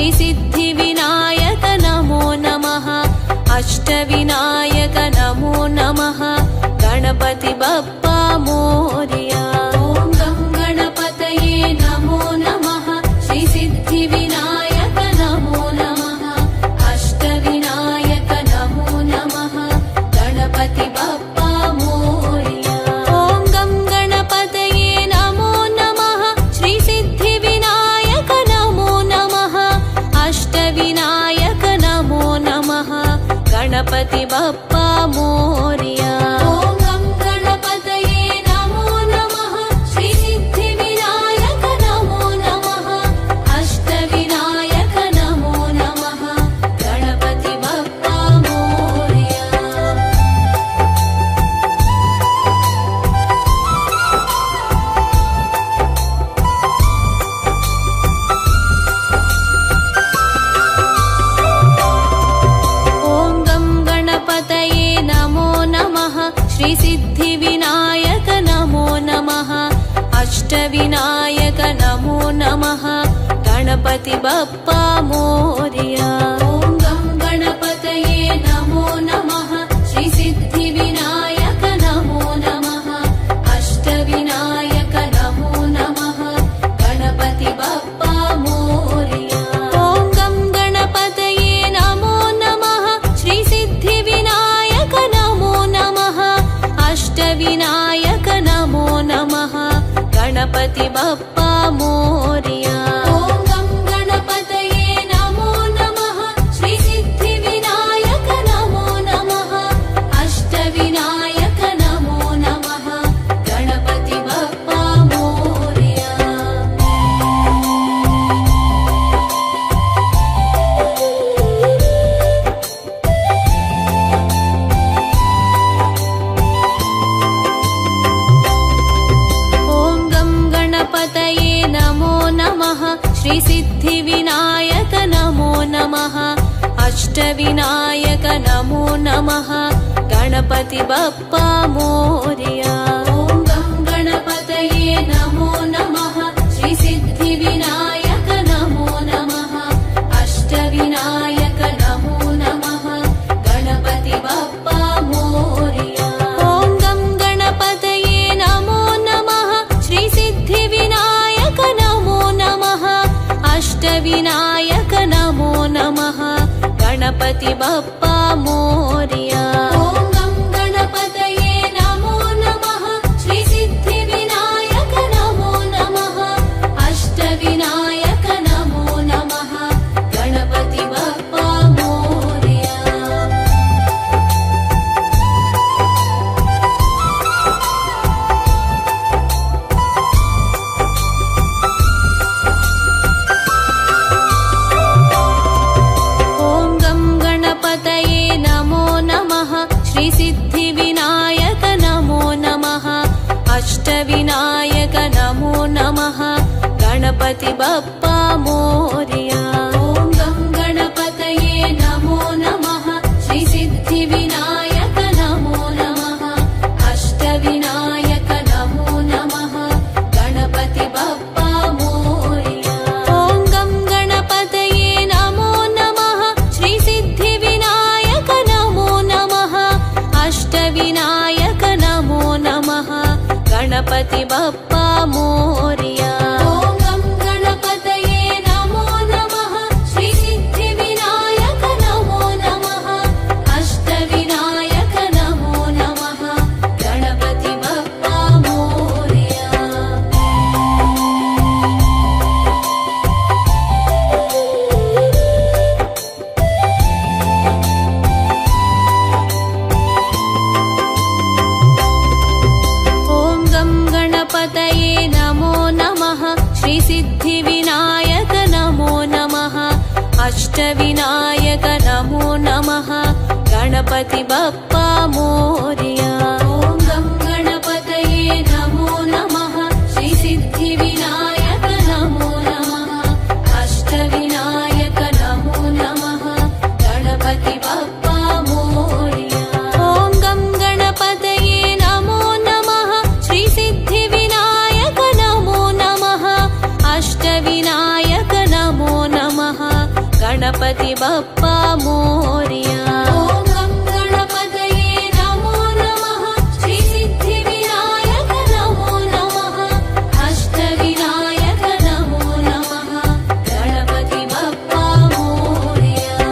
श्रीसिद्धिविनायक नमो नमः अष्टविनायक नमो नमः गणपति बप्पा मोरया। ॐ गं गणपतये नमो नमः श्रीसिद्धिविनायक नमो नमः अष्टविनायक नमो नमः गणपति बप्पा मोरया। ॐ गं गणपतये नमो नमः श्रीसिद्धिविनायक नमो नमः अष्टविनायक नमो नमः गणपति बप्पा मोरया। ॐ गं गणपतये नमो नमः श्रीसिद्धिविनायक नमो नमः अष्टविनायक नमो नमः गणपति बप्पा मोरया। ॐ गं गणपतये नमो नमः श्रीसिद्धिविनायक नमो नमः अष्टविनायक नमो नमः गणपति बप्पा मोरया। ॐ गं गणपतये नमो नमः श्रीसिद्धिविनायक नमो नमः अष्टविनायक नमो नमः गणपति बप्पा मोरया। ॐ गं गणपतये नमो नमः श्रीसिद्धिविनायक नमो नमः अष्टविनायक नमो नमः गणपति बप्पा मोरया। ॐ गं गणपतये नमो नमः श्रीसिद्धिविनायक नमो नमः अष्टविनायक नमो नमः गणपति बप्पा मोरया। ॐ गं गणपतये नमो नमः श्रीसिद्धिविनायक नमो नमः अष्टविनायक नमो नमः गणपति बप्पा मोरया। ॐ गं गणपतये नमो नमः श्रीसिद्धिविनायक नमो नमः अष्टविनायक नमो नमः गणपति बप्पा मोरया। ॐ गं गणपतये नमो नमः श्रीसिद्धिविनायक नमो नमः अष्टविनायक नमो नमः गणपति बप्पा मोरया। ॐ गं गणपतये नमो नमः श्रीसिद्धिविनायक नमो नमः अष्टविनायक नमो नमः गणपति बप्पा मोरया। ॐ गं गणपतये नमो नमः श्रीसिद्धिविनायक नमो नमः अष्टविनायक नमो नमः गणपति बप्पा मोरया। ॐ गं गणपतये नमो नमः श्रीसिद्धिविनायक नमो नमः अष्टविनायक नमो नमः गणपति बप्पा मोरया। ॐ गं गणपतये नमो नमः श्रीसिद्धिविनायक नमो नमः अष्टविनायक नमो नमः गणपति बप्पा मोरया। ॐ गं गणपतये नमो नमः श्रीसिद्धिविनायक नमो नमः अष्टविनायक नमो नमः गणपति बप्पा मोरया। ॐ गं गणपतये नमो नमः श्रीसिद्धिविनायक नमो नमः अष्टविनायक नमो नमः गणपति बप्पा मोरया। ॐ गं गणपतये नमो नमः श्रीसिद्धिविनायक नमो नमः अष्टविनायक नमो नमः गणपति बप्पा मोरया। ॐ गं गणपतये नमो नमः श्रीसिद्धिविनायक नमो नमः अष्टविनायक नमो नमः गणपति बप्पा मोरया। ॐ गं गणपतये नमो नमः श्री सिद्धिविनायक नमो नमः अष्टविनायक नमो नमः गणपति बप्पा मोरया।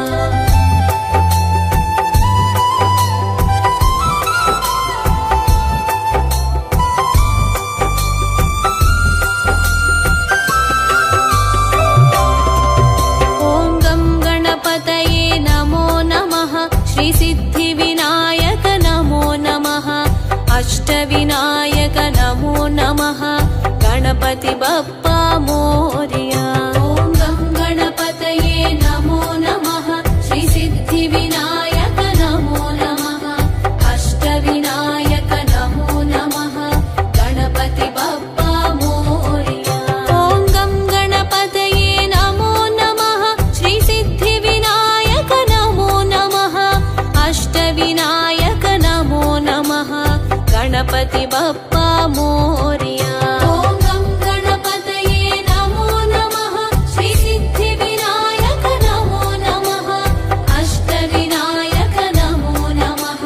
श्री सिद्धिविनायक नमो नमः अष्टविनायक नमो नमः गणपति बप्पा मोरया। ॐ गं गणपतये नमो नमः श्री सिद्धिविनायक नमो नमः अष्टविनायक नमो नमः गणपति बप्पा मोरया। ॐ गं गणपतये नमो नमः श्री सिद्धिविनायक नमो नमः अष्टविनायक नमो नमः गणपति बप्पा मोरया। ॐ गं गणपतये नमो नमः श्री सिद्धिविनायक नमो नमः अष्टविनायक नमो नमः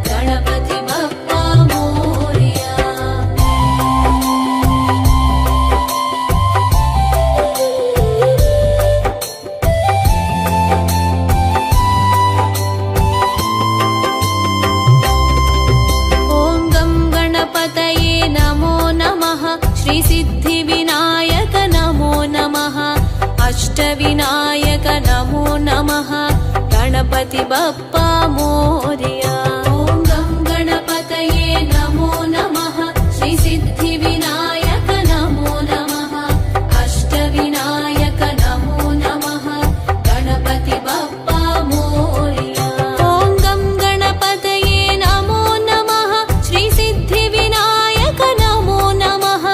गणपति बप्पा मोरया। नमो नमः श्री सिद्धिविनायक नमो नमः अष्टविनायक नमो नमः गणपति बप्पा मोरया। ॐ गं गणपतये नमो नमः श्री सिद्धिविनायक नमो नमः अष्टविनायक नमो नमः गणपति बप्पा मोरया। ॐ गं गणपतये नमो नमः श्री सिद्धिविनायक नमो नमः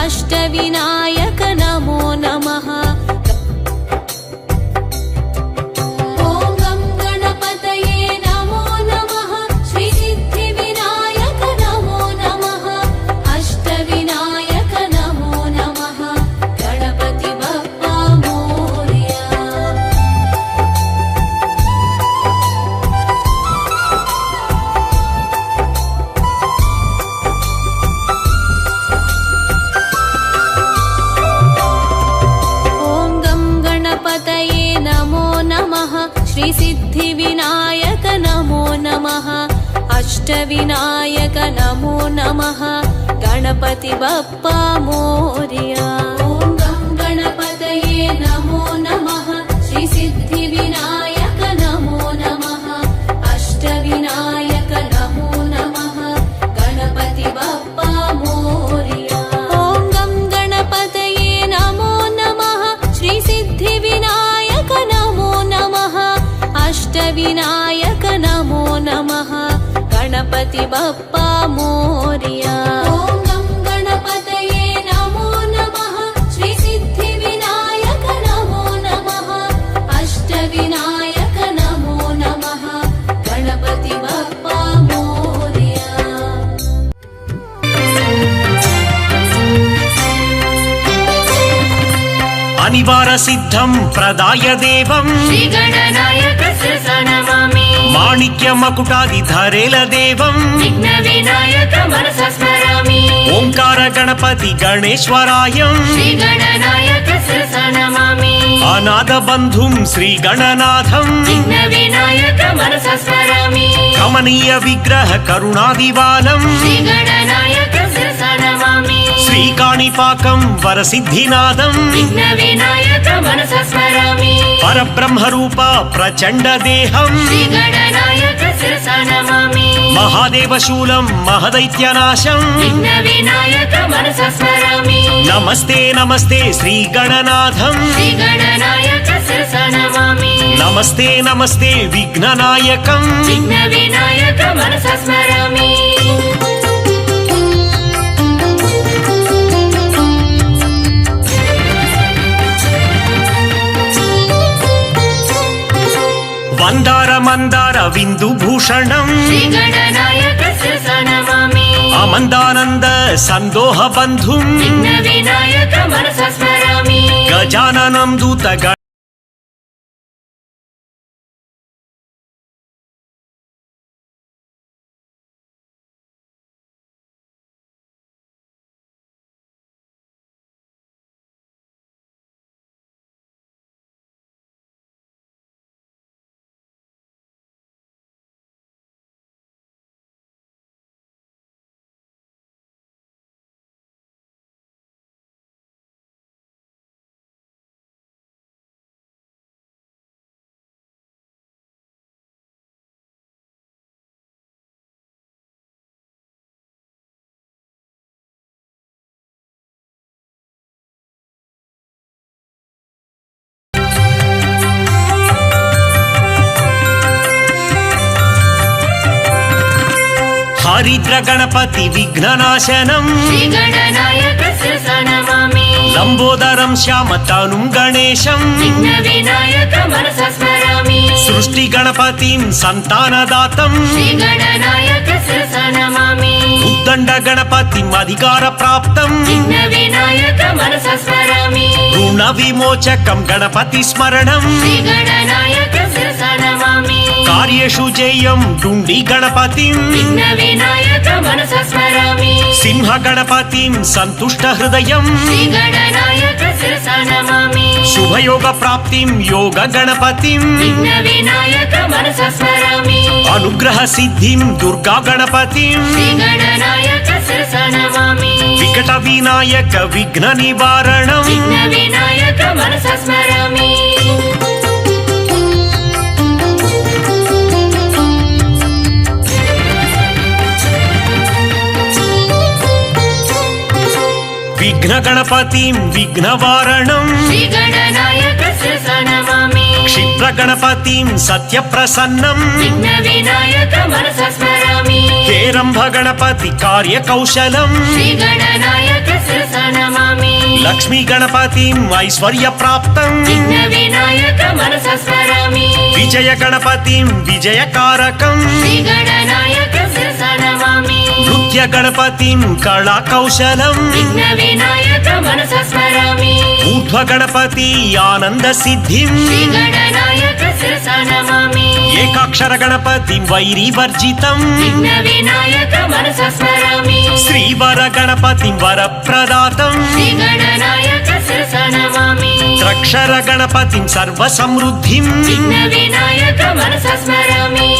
अष्टविनायक नमो नमः। ॐ गं गणपतये नमो नमः श्री सिद्धिविनायक नमो नमः अष्टविनायक नमो नमः गणपति बप्पा मोरया। ॐ गं गणपतये नमो नमः श्री सिद्धिविनायक नमो नमः अष्टविनायक नमो नमः गणपति बप्पा मोरया। ॐ गं गणपतये नमो नमः श्री सिद्धिविनायक नमो नमः अष्टविनायक नमो नमः गणपति बप्पा मोरया। ॐ गं गणपतये नमो नमः श्री सिद्धिविनायक नमो नमः अष्टविनायक नमो नमः गणपति बप्पा मोरया। ॐ गं गणपतये नमो नमः श्री सिद्धिविनायक नमो नमः अष्टविनायक नमो नमः गणपति बप्पा मोरया। अनिवार सिद्धं प्रदाय देवं श्री गणनायक शिरसा नमामि। माणिक्य मकुटादिधरेल देवं विघ्न विनायक मनसा स्मरामि। ओंकार गणपति गणेश्वरायं श्री गणनायक शिरसा नमामि। अनाथ बन्धुं श्री गणनाथं विघ्न विनायक मनसा स्मरामि। कमनीय विग्रह करुणादिबालं श्री गणनायक शिरसा नमामि। श्रीकाणिपाकं वरसिद्धिनाथं विघ्न विनायक मनसा स्मरामि। परब्रह्मरूप प्रचण्ड देहं श्री गणनायक शिरसा नमामि। महादेवशूलं महदैत्यनाशं विघ्न विनायक मनसा स्मरामि। नमस्ते नमस्ते श्री गणनाथं श्री गणनायक शिरसा नमामि। नमस्ते नमस्ते विघ्ननायकं विघ्न विनायक मनसा स्मरामि। वंदार मंदार विंदु भूषणं श्री गणनायक शिरसा नमामि। अमंदानंद संदोह बंधुं विघ्न विनायक मनसा स्मरामि। गजाननं दूत దారిద్ర గణపతి విఘ్ననాశనం శ్రీగణనాయక శిరస నమామి లంబోదరం శ్యామతనుం గణేశం విఘ్న వినాయక మనసా స్మరామి సృష్టి గణపతిం సంతానదాతం శ్రీగణనాయక శిరస నమామి ఉద్దండ గణపతిం అధికార ప్రాప్తం విఘ్న వినాయక మనసా స్మరామి రుణ విమోచకం గణపతి స్మరణం శ్రీగణనాయక శిరస నమామి కార్యేషు జయం డుండి గణపతిం విఘ్న వినాయక మనసా స్మరామి సింహ గణపతిం సంతుష్ట హృదయం శ్రీగణనాయక శిరస నమామి శుభయోగ ప్రాప్తిం యోగ గణపతిం విఘ్న వినాయక మనసా స్మరామి అనుగ్రహ సిద్ధిం దుర్గా గణపతిం శ్రీగణనాయక శిరస నమామి వికట వినాయక విఘ్న నివారణం విఘ్న వినాయక మనసా స్మరామి విఘ్న గణపతిం విఘ్నవారణం శ్రీగణనాయక శిరస నమామి క్షిప్ర గణపతిం సత్య ప్రసన్నం విఘ్న వినాయక మనసా స్మరామి హేరంభ గణపతి కార్య కౌశలం శ్రీగణనాయక శిరస నమామి లక్ష్మీ గణపతిం ఐశ్వర్య ప్రాప్తం విఘ్న వినాయక మనసా స్మరామి విజయ గణపతిం విజయకారకం శ్రీగణనాయక శిరస నమామి నృత్య గణపతిం కళా కౌశలం విఘ్న వినాయక మనసా స్మరామి ఊర్ధ్వ గణపతి ఆనంద సిద్ధిం శ్రీగణనాయక శిరస నమామి ఏకాక్షర గణపతిం వైరీ వర్జితం విఘ్న వినాయక మనసా స్మరామి శ్రీవర గణపతిం వరప్రదాతం శ్రీగణనాయక శిరస నమామి త్రక్షర గణపతిం సర్వ సమృద్ధిం విఘ్న వినాయక మనసా స్మరామి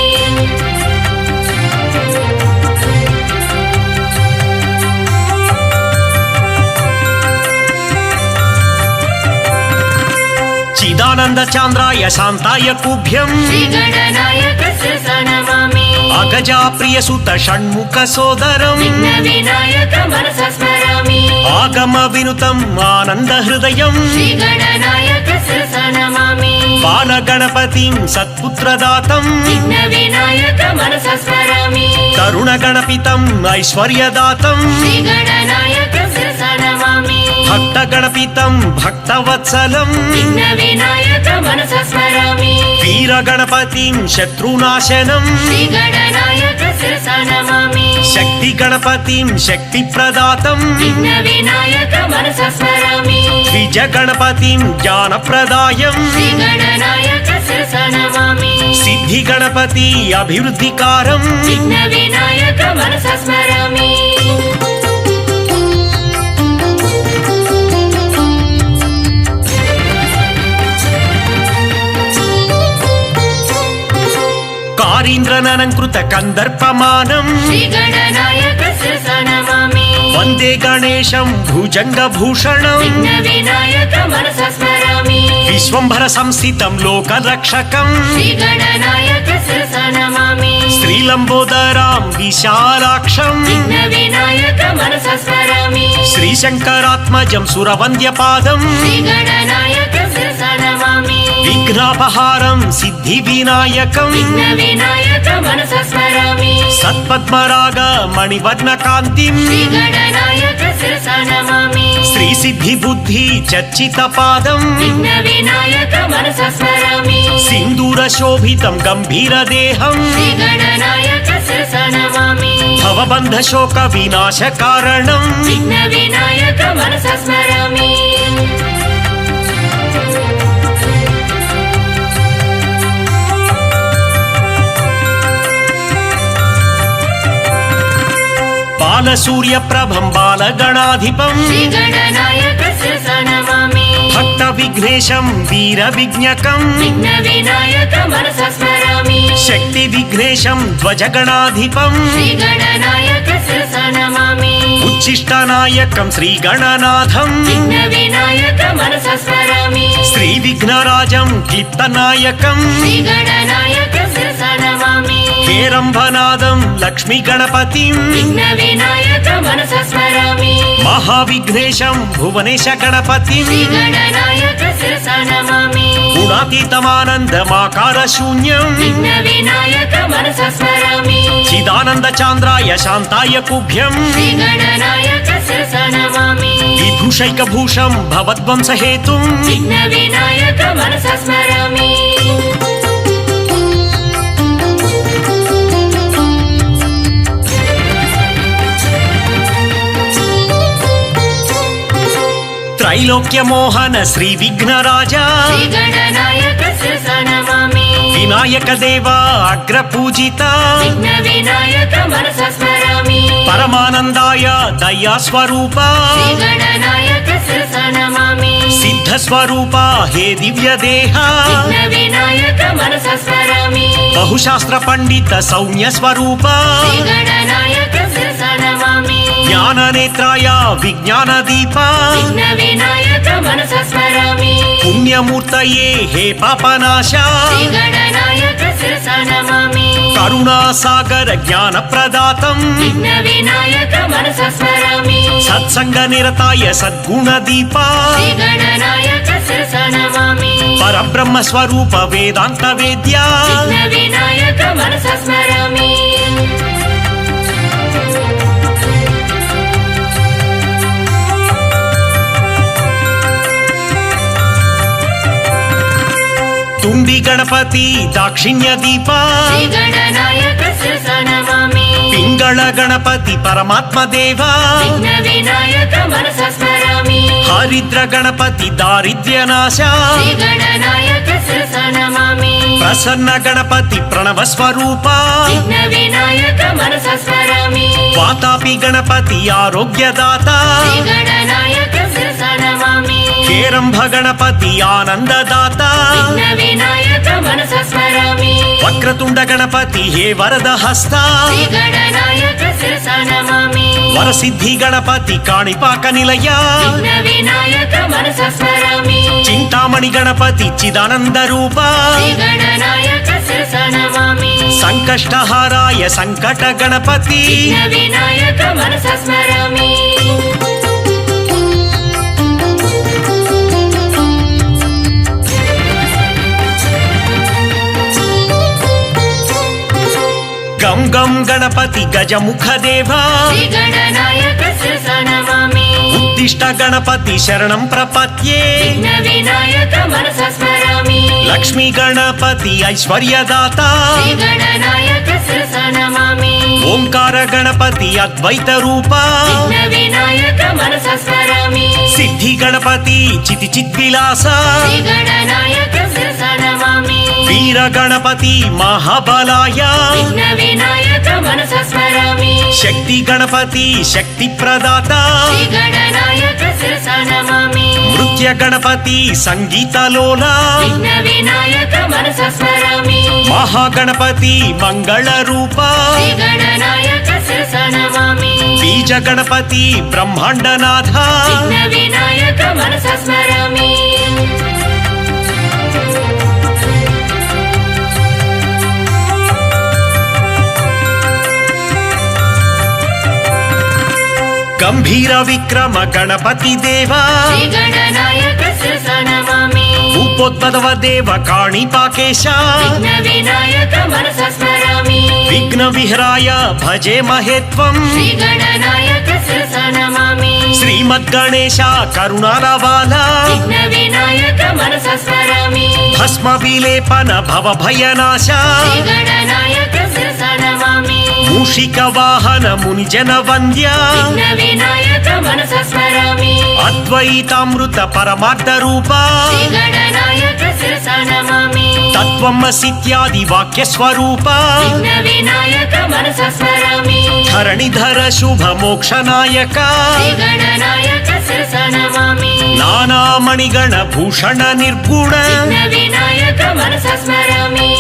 చిదానంద చాంద్రాయ శాంతాయ కుభ్యం శ్రీగణనాయక శిరస నమామి అగజా ప్రియ సుత షణ్ముఖ సోదరం విఘ్న వినాయక మనసా స్మరామి ఆగమ వినుతం ఆనంద హృదయం శ్రీగణనాయక శిరస నమామి బాల గణపతిం సత్పుత్రదాతం విఘ్న వినాయక మనసా స్మరామి తరుణ గణపితం ఐశ్వర్యదాతం శ్రీగణనాయక శిరస నమామి భక్త గణపితం భక్తవత్సలం విఘ్న వినాయక మనసా స్మరామి వీర గణపతిం శత్రునాశనం శ్రీగణనాయక శిరస నమామి శక్తి గణపతిం శక్తి ప్రదాతం విఘ్న వినాయక మనసా స్మరామి ద్విజ గణపతిం జ్ఞాన ప్రదాయం శ్రీగణనాయక శిరస నమామి సిద్ధి గణపతి అభివృద్ధికారం విఘ్న వినాయక మనసా స్మరామి కారీంద్రననంకృత కందర్పమానం శ్రీగణనాయక శిరస నమామి వందే గణేశం భుజంగ భూషణం విఘ్న వినాయక మనసా స్మరామి విశ్వంభర సంస్థితం లోక రక్షకం శ్రీగణనాయక శిరస నమామి శ్రీలంబోదరాం విశాలాక్షం విఘ్న వినాయక మనసా స్మరామి శ్రీశంకరాత్మజం సురవంద్యపాదం శ్రీగణనాయక శిరస నమామి విఘ్నాపహారం సిద్ధి వినాయకం విఘ్న వినాయక మనసా స్మరామి సత్పద్మరాగ మణివర్ణ కాంతిం శ్రీగణనాయక శిరస నమామి శ్రీ సిద్ధి బుద్ధి చర్చిత పాదం విఘ్న వినాయక మనసా స్మరామి సింధూర శోభితం గంభీర దేహం శ్రీగణనాయక శిరస నమామి భవబంధ శోక వినాశ కారణం విఘ్న వినాయక మనసా స్మరామి బాలసూర్య ప్రభం బాలగణాధిపం శ్రీగణనాయక శిరస నమామి భక్త విఘ్నేశం వీర విజ్ఞకం విఘ్న వినాయక మనసా స్మరామి శక్తి విఘ్నేశం ధ్వజగణాధిపం శ్రీగణనాయక శిరస నమామి ఉచ్చిష్టనాయకం శ్రీగణనాథం విఘ్న వినాయక మనసా స్మరామి శ్రీ విఘ్నరాజం క్లిప్తనాయకం శ్రీగణనాయక శిరస నమామి हेरम्भनादं लक्ष्मी गणपतिं विघ्न विनायक मनसा स्मरामि महाविघ्नेशं भुवनेश गणपतिं श्रीगणनायक शिरसा नमामि गुणातीतमानन्दमाकार शून्यं विघ्न विनायक मनसा स्मरामि चिदानन्द चान्द्राय शान्ताय कुभ्यं श्रीगणनायक शिरसा नमामि विभूषैकभूषं भवद्वंसहेतुं विघ्न विनायक मनसा स्मरामि त्रैलोक्यमोहन श्रीविघ्नराजा श्रीगणनायक शिरसा नमामि विनायक देवा अग्रपूजिता विघ्न विनायक मनसा स्मरामि परमानन्दाय दयास्वरूपा श्रीगणनायक शिरसा नमामि सिद्धस्वरूपा हे दिव्यदेहा विघ्न विनायक मनसा स्मरामि बहुशास्त्र पंडित सौम्य स्वरूपा श्रीगणनायक शिरसा नमामि ज्ञाननेत्राय विज्ञान दीपा विघ्न विनायक मनसा स्मरामि पुण्यमूर्तये हे पापनाशा श्रीगणनायक शिरसा नमामि करुणासागर ज्ञान प्रदातं विघ्न विनायक मनसा स्मरामि सत्संग निरताय सद्गुण दीपा श्रीगणनायक शिरसा नमामि परब्रह्म स्वरूप वेदांत वेद्या विघ्न विनायक मनसा स्मरामि तुंडी गणपति दाक्षिण्य दीपा श्रीगणनायक शिरसा नमामि पिंगळ गणपति परमात्म देवा विघ्न विनायक मनसा स्मरामि हरिद्र गणपति दारिद्र्य नाशा श्रीगणनायक शिरसा नमामि प्रसन्न गणपति प्रणव स्वरूपा विघ्न विनायक मनसा स्मरामि वातापि गणपति आरोग्यदाता श्रीगणनायक शिरसा नमामि हेरंभ गणपति आनंददाता विघ्न विनायक मनसा स्मरामि वक्रतुंड गणपति हे वरद हस्ता श्रीगणनायक शिरसा नमामि वरसिद्धि गणपति काणिपाक निलया विघ्न विनायक मनसा स्मरामि चिंतामणि गणपति चिदानंद रूपा श्रीगणनायक शिरसा नमामि संकष्टहाराय संकट गणपति विघ्न विनायक मनसा स्मरामि गम गम गणपति गजमुख देवा श्रीगणनायक शिरसा नमामि उत्तिष्ठ गणपति शरणं प्रपद्ये विघ्न विनायक मनसा स्मरामि लक्ष्मी गणपति ऐश्वर्यदाता श्रीगणनायक शिरसा नमामि ओंकार गणपति अद्वैत रूपा विघ्न विनायक मनसा स्मरामि सिद्धि गणपति चिति चिद्विलासा श्रीगणनायक शिरसा नमामि वीर गणपति महाबलाय विघ्न विनायक मनसा स्मरामि शक्ति गणपति शक्ति प्रदाता श्रीगणनायक शिरसा नमामि नृत्य गणपति संगीत लोला विघ्न विनायक मनसा स्मरामि महागणपति मंगल रूपा श्रीगणनायक शिरसा नमामि बीज गणपति ब्रह्मांडनाथ विघ्न विनायक मनसा स्मरामि गंभीर विक्रम गणपति देवा श्रीगणनायक शिरसा नमामि उपोद्भव देव काणिपाकेश विघ्न विनायक मनसा स्मरामि विघ्न विहराय भजे महेत्वम् श्रीगणनायक शिरसा नमामि श्रीमद्गणेश करुणालवाला विघ्न विनायक मनसा स्मरामि भस्म विलेपन भव भयनाश श्रीगणनायक शिरसा नमामि मूषिक वाहन मुनिजन वन्द्य विघ्न विनायक मनसा स्मरामि अद्वैतामृत परमार्थ रूपा श्रीगणनायक शिरसा नमामि तत्त्वमसीत्यादि वाक्य स्वरूपा विघ्न विनायक मनसा स्मरामि धरणिधर शुभ मोक्ष नायक श्रीगणनायक शिरसा नमामि नानामणिगण भूषण निर्गुण विघ्न विनायक मनसा स्मरामि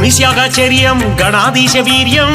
భూమిస్యాగచర్యం గణాధీశ వీర్యం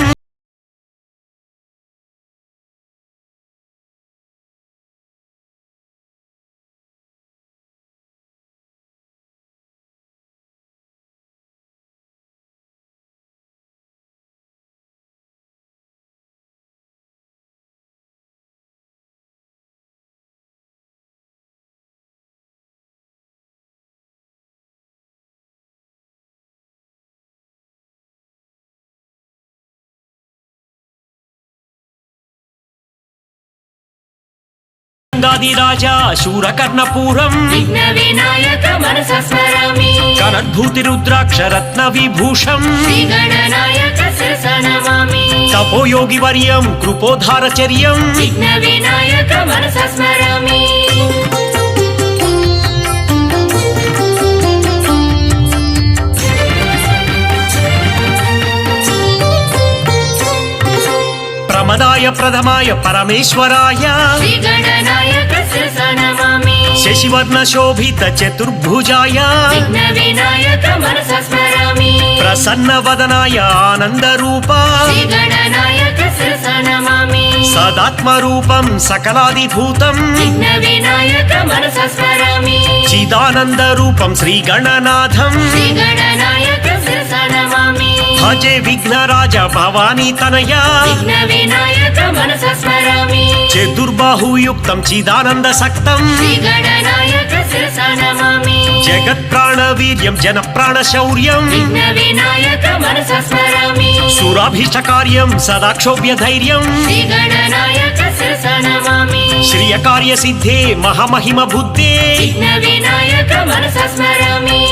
రాజా శూరకర్ణపూరం విఘ్న వినాయక మనస స్మరామి కనద్భూతి రుద్రాక్ష రత్న విభూషం శ్రీ గణనాయక శిరస నమామి తపోయోగి వర్యం కృపోధారచర్యం విఘ్న వినాయక మనస స్మరామి ప్రమదాయ ప్రథమాయ పరమేశ్వరాయ శ్రీ గణనాయక శిరస నమామి శశివర్ణ శోభిత చతుర్భుజాయ విఘ్న వినాయక మనస స్మరామి ప్రసన్న వదనాయ ఆనంద రూప శ్రీ గణనాయక శిరస నమామి సదాత్మ రూపం సకలాదిభూతం విఘ్న వినాయక మనస స్మరామి చిదానంద రూపం శ్రీ గణనాథం శ్రీ గణనాయక శిరస నమామి భజే విఘ్నరాజ భవానీ తనయ విఘ్న వినాయక మనస స్మరామి చతుర్బాహుయుక్తం చిదానంద సక్తం శ్రీ గణనాయక శిరస నమామి జగత్ ప్రాణ వీర్యం జన ప్రాణ శౌర్యం విఘ్న వినాయక మనస స్మరామి సురాభీష్ట కార్యం సదాక్షోభ్య ధైర్యం శ్రీ గణనాయక శిరస నమామి శ్రియ కార్య సిద్ధే మహామహిమ బుద్ధే విఘ్న వినాయక మనస స్మరామి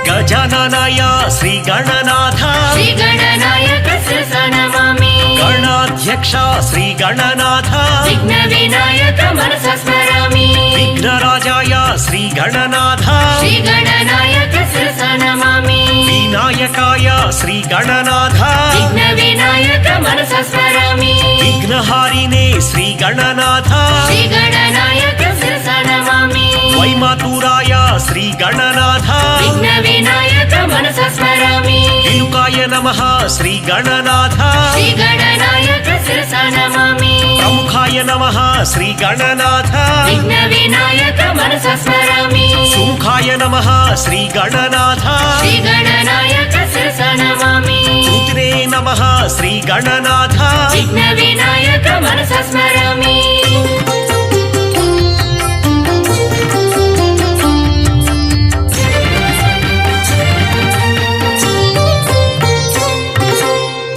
గజాననాయ శ్రీ గణనాథ శ్రీ గణనాయక శిరస నమామి గణాధ్యక్ష శ్రీ గణనాథ విఘ్న వినాయక మనస స్మరామి విఘ్నరాజాయ శ్రీ గణనాథ శ్రీ గణనాయక శిరస నమామి వినాయకాయ శ్రీ గణనాథ విఘ్న వినాయక మనస స్మరామి విఘ్నహారిణే శ్రీ గణనాథ శ్రీ గణనాయక శిరస నమామి వైమాతూరాయ శ్రీ గణనాథ విఘ్న వినాయక మనస స్మరామి విలుకాయ నమః శ్రీ గణనాథ శ్రీ గణనాయక శిరస నమామి ప్రముఖాయ నమః శ్రీ గణనాథ విఘ్న వినాయక మనస స్మరామి సుముఖాయ నమః శ్రీ గణనాథ శ్రీ గణనాయక శిరస నమామి రుద్రే నమః శ్రీ గణనాథ విఘ్న వినాయక మనస స్మరామి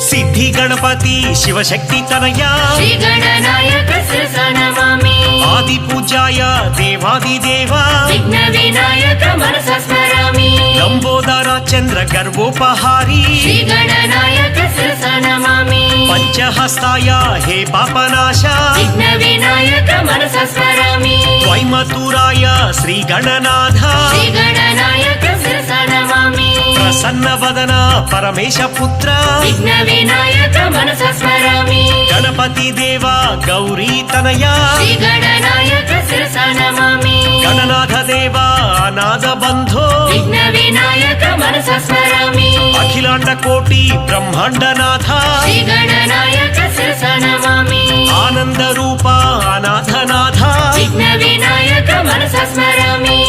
సిద్ధి గణపతి శివశక్తి తనయ శ్రీ గణనాయక శిరస నమామి ఆది పూజాయ దేవాదిదేవ విఘ్న వినాయక మనస స్మరామి లంబోదర చంద్ర గర్భోపహారి శ్రీ గణనాయక శిరస నమామి పంచహస్తాయ హే పాపనాశ విఘ్న వినాయక మనస స్మరామి వైమతూరాయ శ్రీ గణనాథ శ్రీ గణనాయక శిరస నమామి ప్రసన్న వదన పరమేశ పుత్ర విఘ్న వినాయక మనస స్మరామి గణపతి దేవా గౌరీ తనయా శ్రీ గణనాయక శిరస నమామి గణనాథ దేవా అనాథ బంధో విఘ్న వినాయక మనస స్మరామి అఖిలాండ కోటి బ్రహ్మాండనాథ శ్రీ గణనాయక శిరస నమామి ఆనంద రూప అనాథనాథ విఘ్న వినాయక మనస స్మరామి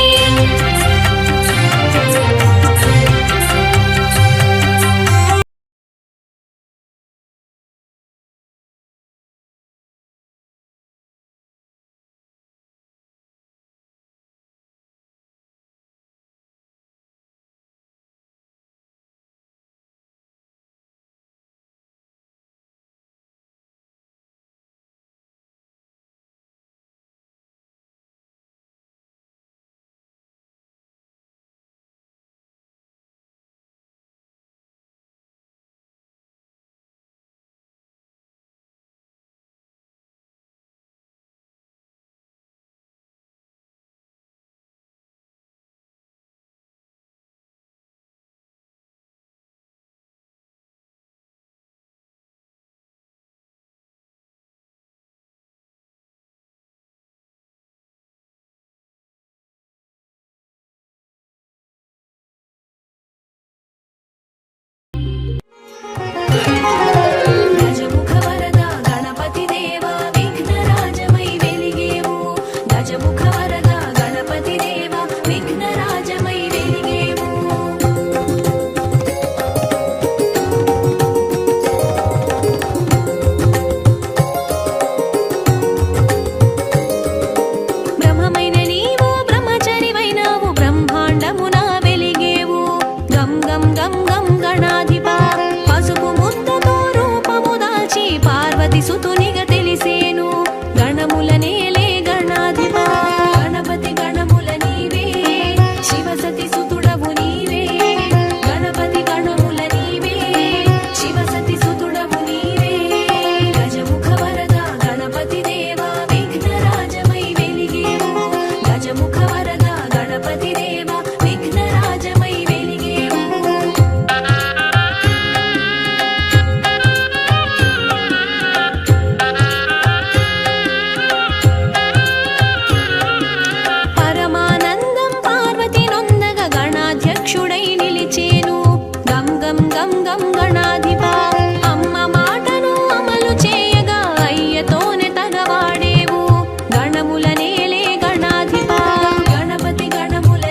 గజముఖ వరద గణపతి దేవా విఘ్నరాజమై వెలిగేవు గజముఖ వరద గణపతి దేవా విఘ్నరాజమై వెలిగేవు బ్రహ్మమైన నీవు బ్రహ్మచరివైనావు బ్రహ్మాండమున వెలిగేవు గం గం గం గం గణాధిపా పసుపు ముద్దతో రూపము దాల్చి పార్వతి సుతునిగా తెలిసేను గణముల నేలే గణాధిపా గణపతి గణముల నీవే శివసతి సుతుడవు నీవే గణపతి గణముల నీవే శివసతి సుతుడవు నీవే గజముఖ వరద గణపతి దేవా విఘ్నరాజమై వెలిగేవు గజముఖ వరద గణపతి దేవా విఘ్నరాజమై వెలిగేవు పరమానందం పార్వతి నొందగ గణాధ్యక్షుడై నిలిచేను గం గం గం గం గణాధిపా అమ్మ మాటను అమలు చేయగా అయ్యతోనే తగవాడేవు గణముల నేలే గణాధిపా గణపతి గణముల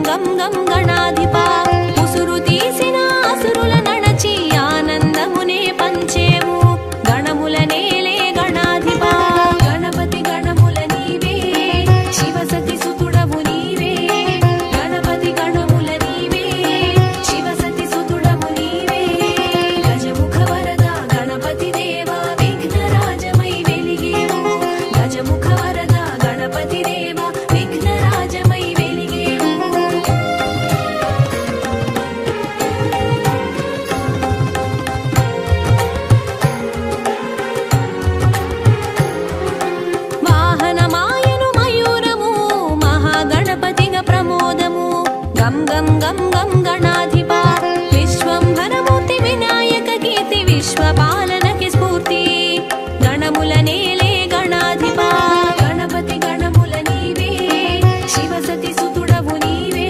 గం గం గణాధిపా ఉసురు తీసిన అసురుల నడచి ఆనందమునే పంచేము గణముల నేలే గణాధిపా గణపతి గణముల నీవే శివసతి సుతుడవు నీవే గణపతి గణముల నీవే శివసతి సుతుడవు నీవే గజముఖ వరద గణపతి దేవా విఘ్నరాజమై వెలిగేము గజముఖ వరద గణపతి దేవా విఘ్నరాజమై వెలిగేము వాహనమాయను మయూరము మహాగణపతిగా ప్రమోదము గం గం గం గం గణాధిపా విశ్వంభరమూర్తి వినాయక కీర్తి విశ్వపాలనకి స్ఫూర్తి గణముల నేలే గణాధిపా గణపతి గణముల నీవే శివసతి సుతుడవు నీవే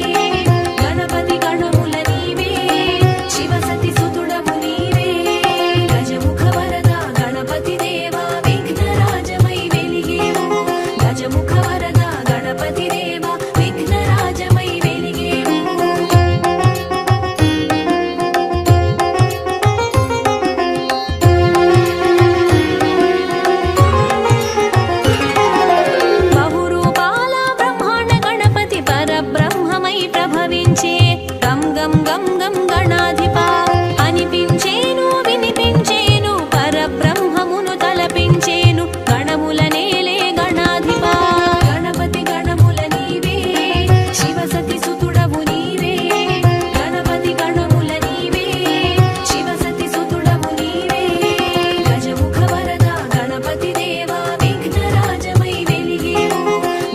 గణపతి గణముల నీవే శివసతి సుతుడవు నీవే గజముఖ వరద గణపతి దేవా విఘ్నరాజమై వెలిగేము గజముఖ వరద గణపతి దేవా విఘ్నరాజమై వెలిగేము బహురూపాల బ్రహ్మాండ గణపతి పరబ్రహ్మమై ప్రభవించే గం గం గం గం గణాధిపా అనిపించేను వినిపించేను పరబ్రహ్మమును తలపించేను గణముల నేలే గణాధిపా గణపతి గణముల నీవే శివసతి సుతుడవు నీవే గణపతి గణముల నీవే శివసతి సుతుడవు నీవే గజముఖ వరద గణపతి దేవా విఘ్నరాజమై వెలిగేము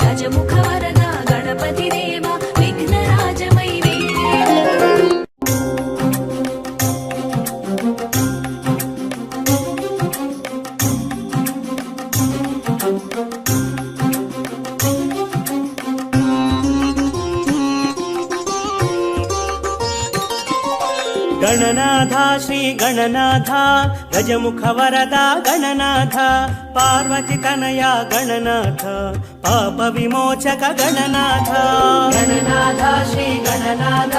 గజముఖ వరద గణపతి దేవా విఘ్నరాజమై వెలిగేము గణనాథ శ్రీ గణనాథ గజముఖ వరద గణనాథ పార్వతి తనయ గణనాథ పాప విమోచక గణనాథ గణనాథ శ్రీ గణనాథ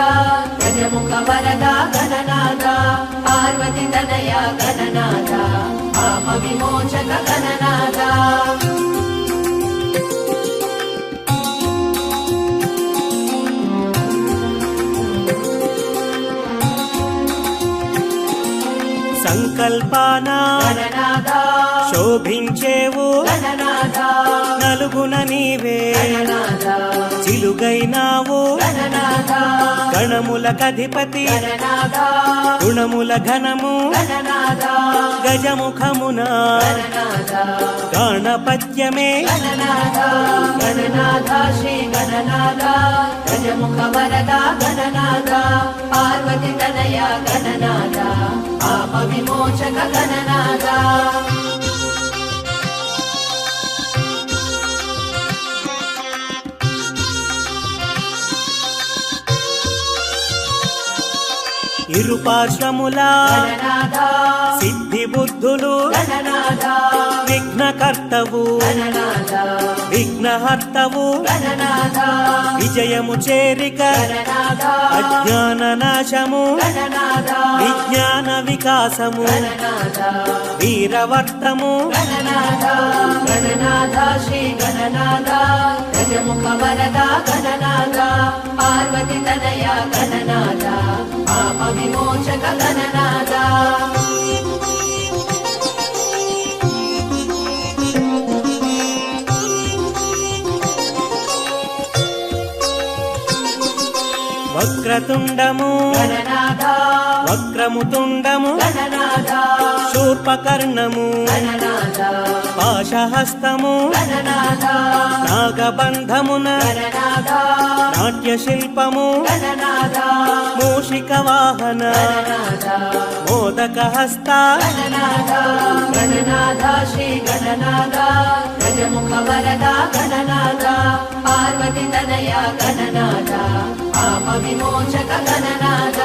గజముఖ వరద గణనాథ పార్వతి తనయ గణనాథ పాప విమోచక గణనాథ సంకల్పాన గణనాథ శోభించేవు గణనాథ నలుగున నీవే గణనాథ చిలుగైనావు గణనాథ గణములకధిపతి గణనాథ గుణముల ఘనము గణనాథ గజముఖమున గణనాథ గణపత్యమే గణనాథ గణనాథ శ్రీ గణనాథ గజముఖ వరద గణనాథ పార్వతి తనయ గణనాథ పాప విమోచక గణనాథ ఇరుపార్శ్వముల గణనాథ సిద్ధి బుద్ధులు గణనాథ విఘ్నకర్తవు గణనాథ విఘ్నహర్తవు గణనాథ విజయము చేరిక గణనాథ అజ్ఞాన నాశము గణనాథ విజ్ఞాన వికాసము గణనాథ వీరవర్తము గణనాథ గణనాథ శ్రీ గణనాథ గజముఖ వరద గణనాథ పార్వతి తనయ గణనాథ పాప విమోచక గణనాథ వక్రతుండము గణనాథ వక్రముతుండము గణనాథ శూర్పకర్ణము గణనాథ పాశహస్తము గణనాథ నాగబంధమున గణనాథ నాట్యశిల్పము గణనాథ మూషిక వాహన గణనాథ మోదక హస్త గణనాథ గణనాథ శ్రీ గణనాథ గజముఖ వరద గణనాథ పార్వతి తనయ గణనాథ పాప విమోచక గణనాథ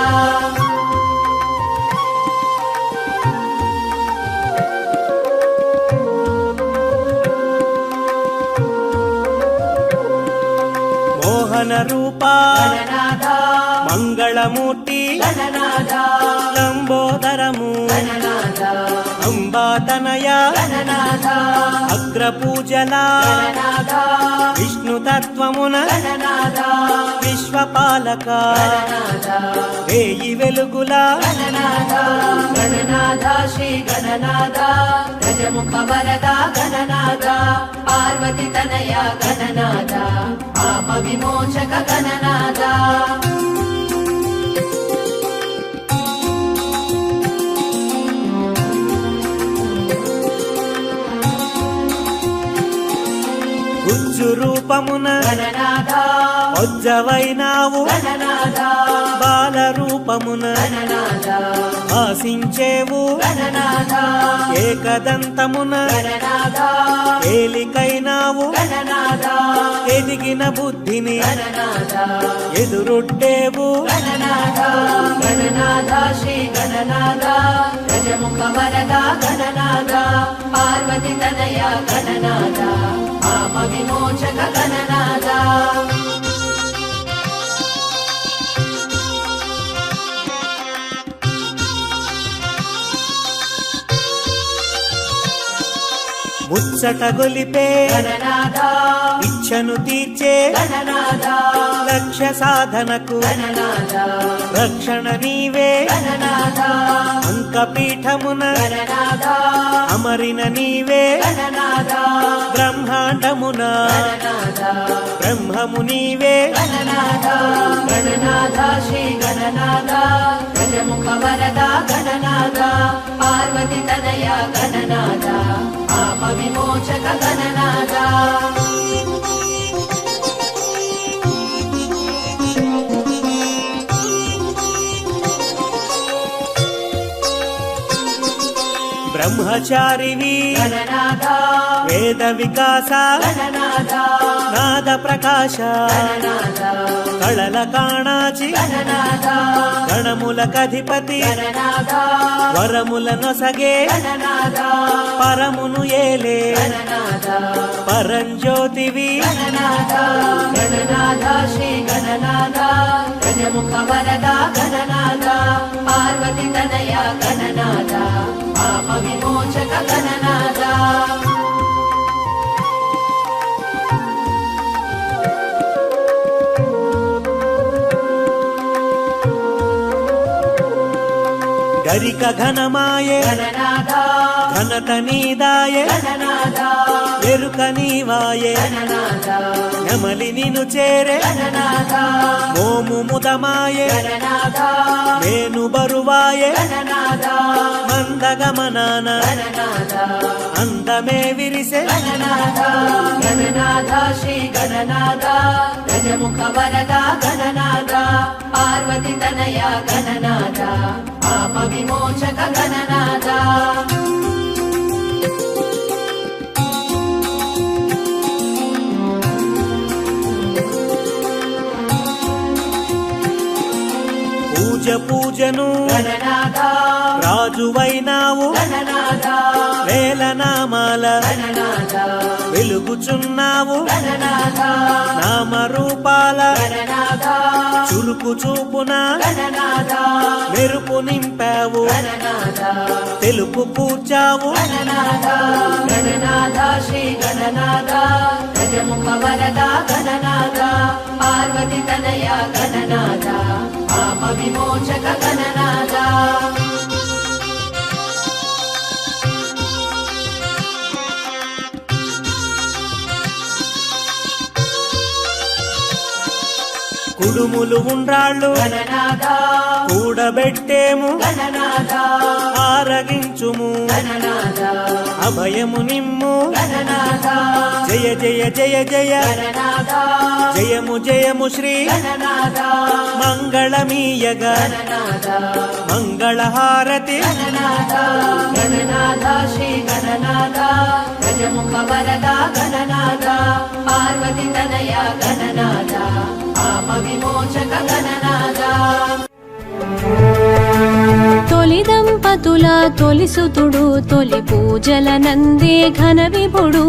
మోహన రూప రూపా గణనాథ మంగళమూర్తి గణనాథ లంబోదరము గణనాథ అంబాతనయ గణనాథ అగ్రపూజల గణనాథ విష్ణుతత్వమున గణనాథ విశ్వపాలక గణనాథ వేయి వెలుగుల గణనాథ గణనాథ శ్రీ గణనాథ గజముఖ వరద గణనాథ పార్వతి తనయ గణనాథ పాప విమోచక గణనాథ గుజ్జు రూపమున గణనాథ ఉజ్జవైనావు గణనాథ బాల రూపమున గణనాథ ఆశించేవు గణనాథ ఏకదంతమున గణనాథ ఏలికైనావు గణనాథ ఎదిగిన బుద్ధిని గణనాథ ఎదురొట్టేవు గణనాథ గణనాథ శ్రీ గణనాథ గజముఖ వరద గణనాథ పార్వతి తనయ గణనాథ పాప విమోచక గణనాథ ముచ్చట గొలిపే గణనాథ ఇచ్చను తీర్చే గణనాథ లక్ష్య సాధనకు గణనాథ రక్షణ నీవే గణనాథ అంకపీఠమున గణనాథ అమరిన నీవే గణనాథ బ్రహ్మాండమున గణనాథ బ్రహ్మము నీవే గణనాథ గణనాథ శ్రీ గణనాథ గజముఖ వరద గణనాథ పార్వతి తనయ గణనాథ పాప విమోచక గణనాథ బ్రహ్మచారివి గణనాథ వేద వికాస గణనాథ నాద ప్రకాశ గణనాథ కళల కాణాచి గణనాథ గణములకధిపతి గణనాథ వరముల నొసగే గణనాథ పరమును ఏలే గణనాథ పరంజ్యోతివి గణనాథ గణనాథ శ్రీ గణనాథ గజముఖ వరద గణనాథ పార్వతి తనయ గణనాథ పాప విమోచక గణనాథ గరిక ఘనమాయే గణనాథ ఘనత నీదాయే గణనాథ ఎరుక నీవాయే గణనాథ నెమలి నిను చేరే గణనాథ మోము ముదమాయే గణనాథ నేను బరువాయే గణనాథ మందగమనాన గణనాథ అందమే విరిసే గణనాథ గణనాథ శ్రీ గణనాథ గజముఖ వరద గణనాథ పార్వతి తనయ గణనాథ పాప విమోచక గణనాథ పూజను గణనాథ రాజువైనావు గణనాథ వేల నామాల గణనాథ వెలుగుచున్నావు గణనాథ నామరూపాల గణనాథ చురుకు చూపున గణనాథ మెరుపు నింపావు గణనాథ తెలుపు కూర్చావు గణనాథ గణనాథ శ్రీ గణనాథ గజముఖ వరద గణనాథ పార్వతి తనయ గణనాథ పాప విమోచక గణనాథ కుడుములు ఉండ్రాళ్ళు గణనాథ కూడబెట్టేము గణనాథ ఆరగించుము గణనాథ అభయము నిమ్ము గణనాథ జయ జయ జయ జయ గణనాథ జయము జయము శ్రీ గణనాథ మంగళమీయగ గణనాథ మంగళహారతి గణనాథ గణనాథ శ్రీ గణనాథ గజముఖ వరద గణనాథ పార్వతి తనయ గణనాథ పాప విమోచక గణనాథ తొలి దంపతుల తొలిసుతుడు తొలి పూజల నందే ఘన విభుడు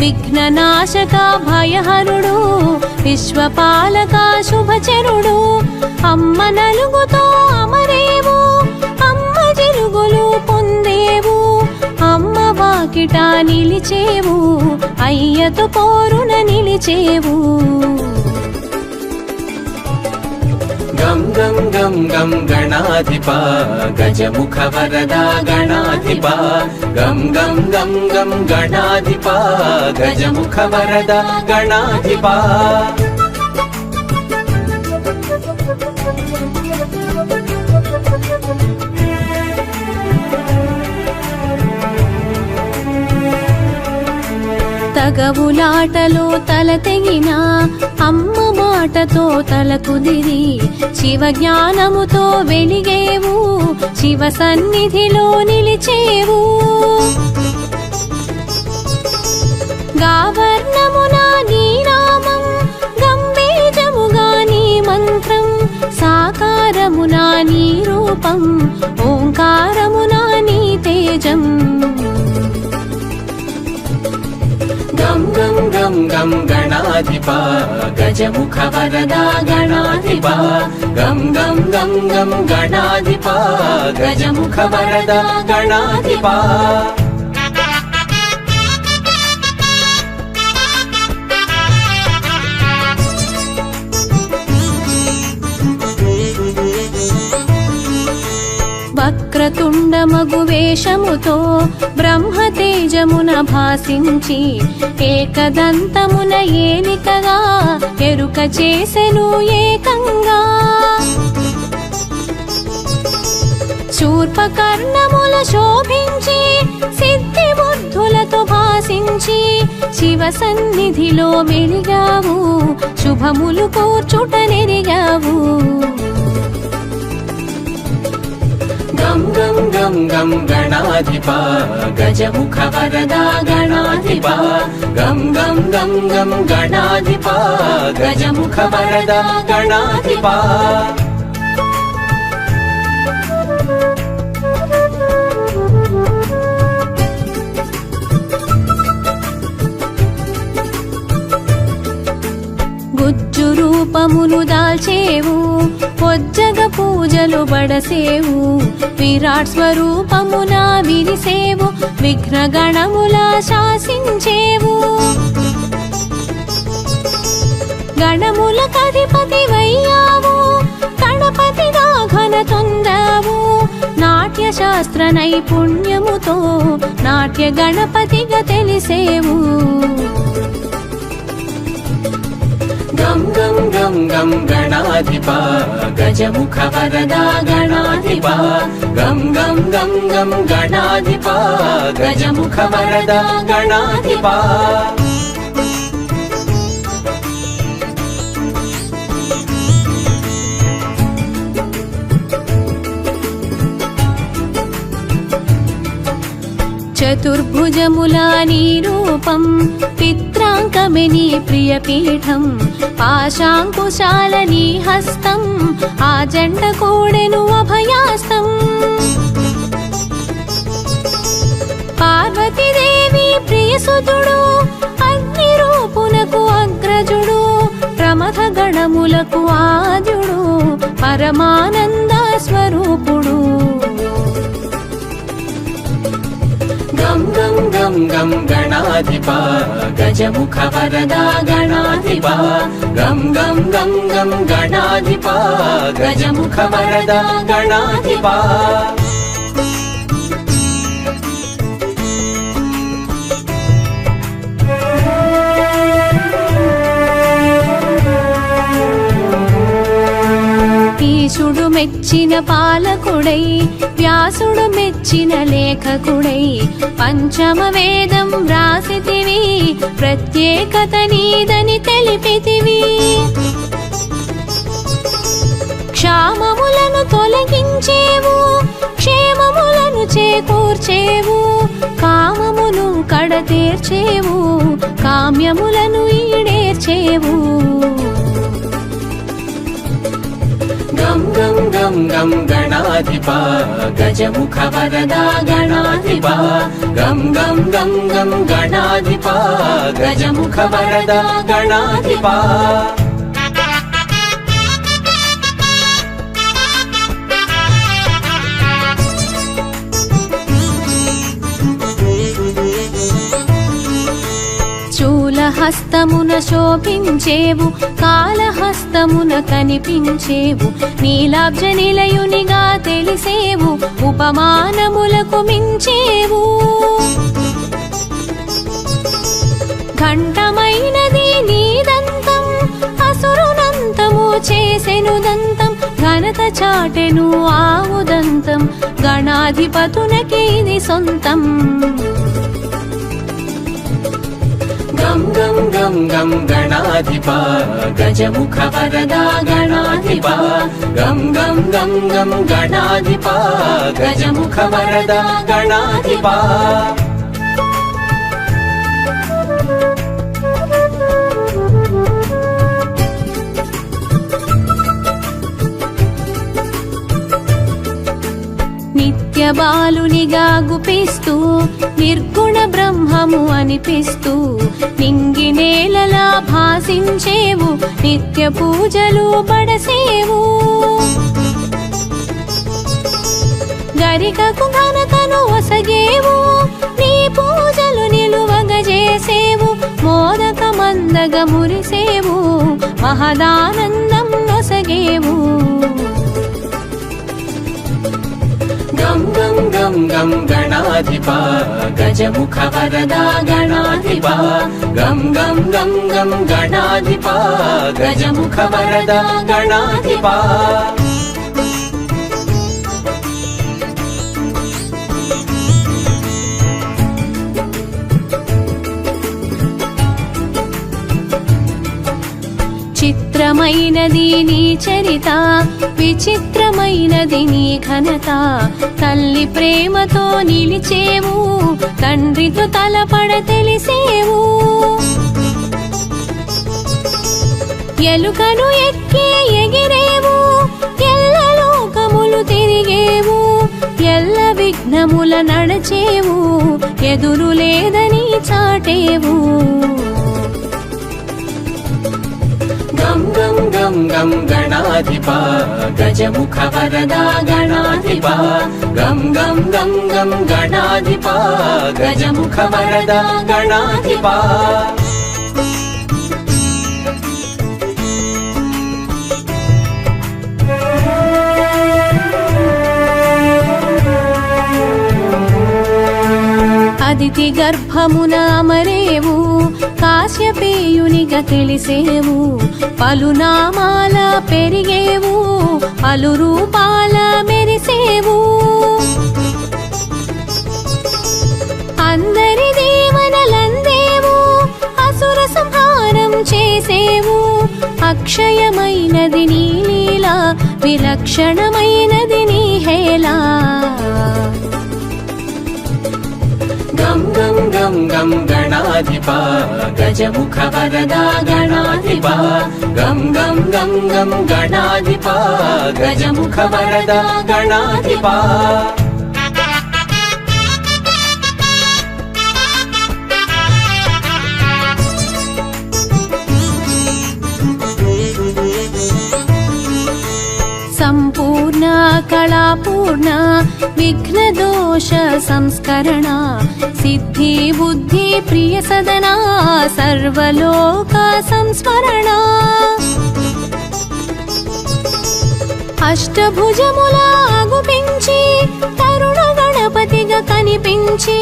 విఘ్ననాశక భయహరుడు విశ్వపాలక శుభచరుడు అమ్మ నలుగుతో అమరేవు అమ్మ జిలుగులు పొందేవు అమ్మ వాకిట నిలిచేవు అయ్యతో పోరున నిలిచేవు గం గం గం గం గణాధిప గజముఖ వరదా గణాధిప గం గం గం గం గణాధిప గజముఖ వరదా గణాధిప తగవులాటలో తల తెగిన అమ్మ మాటతో తల కుదిరి శివ జ్ఞానముతో వెలిగేవు శివ సన్నిధిలో నిలిచేవు గావర్ణమున నీ నామం గంభీజముగా నీ మంత్రం సాకారమున నీ రూపం ఓంకారమున నీ తేజం గం గం గం గం గణాధిప గజముఖ వరదా గణాధిప గం గం గం గం గణాధిప గజముఖ వరదా గణాధిప వక్రతుండమగు వేషముతో బ్రహ్మతేజమున భాసించి ఏకదంతమున ఏలికగా ఎరుక చేసెను ఏకంగా శూర్పకర్ణముల శోభించి సిద్ధి బుద్ధులతో భాసించి శివ సన్నిధిలో మెలిగావు శుభములు కూర్చుట నెరిగావు గం గం గం గం గణాధిప గజముఖ వరదా గణాధిప గం గం గం గం గణాధిప గజముఖ వరదా గణాధిప గుజ్జు రూపములు దాల్చేవు పొజ్జగ పూజలు బడసేవు విరాట్ స్వరూపమున విరిసేవు విఘ్నగణముల శాసించేవు గణముల కధిపతి వయ్యావు గణపతిగా ఘన తొందావు నాట్య శాస్త్ర నైపుణ్యముతో నాట్య గణపతిగా తెలిసేవు గం గం గం గం గణాధిప గజముఖ వరదా గణాధిప గం గం గం గం గణాధిప గజముఖ వరదా గణాధిప చతుర్భుజములా నీ రూపం పిత్రాంకమే నీ ప్రియపీఠం పాశాంకుశాల నీ హస్తం ఆ జంట కూడెను అభయాస్తం పార్వతీదేవి ప్రియసుతుడు అగ్ని రూపునకు అగ్రజుడు ప్రమథ గణములకు ఆద్యుడు పరమానంద స్వరూపుడు గం గం గం గం గణాధిప గజముఖ వరదా గణాధిప గం గం గం గం గణాధిప గజముఖ వరదా గణాధిప ఈశుడు మెచ్చిన పాలకుడై వ్యాసుడు మెచ్చిన లేఖకుడై పంచమ వేదం వ్రాసితివి ప్రత్యేకత నీదని తెలిపితివి క్షామములను తొలగించేవు క్షేమములను చేకూర్చేవు కామమును కడతీర్చేవు కామ్యములను ఈడేర్చేవు గం గం గం గం గం గణాధిపా గజముఖ వరదా గణాధిపా గం గం గం గం గణాధిపా గజముఖ వరదా గణాధిపా హస్తమున శోభించేవు కాళహస్తమున కనిపించేవు నీలాబ్జ నిలయునిగా తెలిసేవు ఉపమానములకు మించేవు ఘంటమైనది నీదంతం అసురునంతము చేసెను దంతం ఘనత చాటెను ఆవుదంతం గణాధిపతునకి ఇది సొంతం గం గం గం గం గణాధిపా గజముఖ వరదా గణాధిపా గం గం గం గం గణాధిపా గజముఖ వరదా గణాధిపా నిత్య బాలునిగా గుపిస్తూ నిర్గుణ బ్రహ్మము అనిపిస్తూ నింగి నేలలా భాసించేవు నిత్య పూజలు పడసేవు గరికకు ఘనతను ఒసగేవు నీ పూజలు నిలువగజేసేవు మోదక మందగ మురిసేవు మహదానందం నొసగేవు గం గం గం గం గణాధిపా గజముఖ వరదా గణాధిపా గం గం గం గం గణాధిపా గజముఖ వరదా గణాధిపా చిత్రమైనది నీ చరిత విచిత్రమైనది నీ ఘనత తల్లి ప్రేమతో నిలిచేవు తండ్రితో తలపడ తెలిసేవు ఎలుకను ఎక్కి ఎగిరేవు ఎల్ల లోకములు తిరిగేవు ఎల్ల విఘ్నముల నడచేవు ఎదురు లేదని చాటేవు గం గం గం గం గణాధిపా గజముఖ వరదా గణాధిపా గం గం గం గం గణాధిపా గజముఖ వరదా గణాధిపా అదితి గర్భమున అమరేవు కాశ్యపేయునిగా తెలిసేవు పలునామాల పెరిగేవు పలు రూపాల మెరిసేవు అందరి దేవనలందేవు అసుర సంహారం చేసేవు అక్షయమైనది నీ లీల విలక్షణమైనది నీ హేళ గం గం గం గం గణాధిపా గజముఖ వరదా గణాధిపా గం గం గం గం గణాధిపా గజముఖ వరదా గణాధిపా సంపూర్ణ కళాపూర్ణ విఘ్నదోష సంస్కరణ సిద్ధి బుద్ధి ప్రియ సదన సర్వలోక సంస్మరణ అష్టభుజముల ఆగుపించి తరుణ గణపతిగా కనిపించి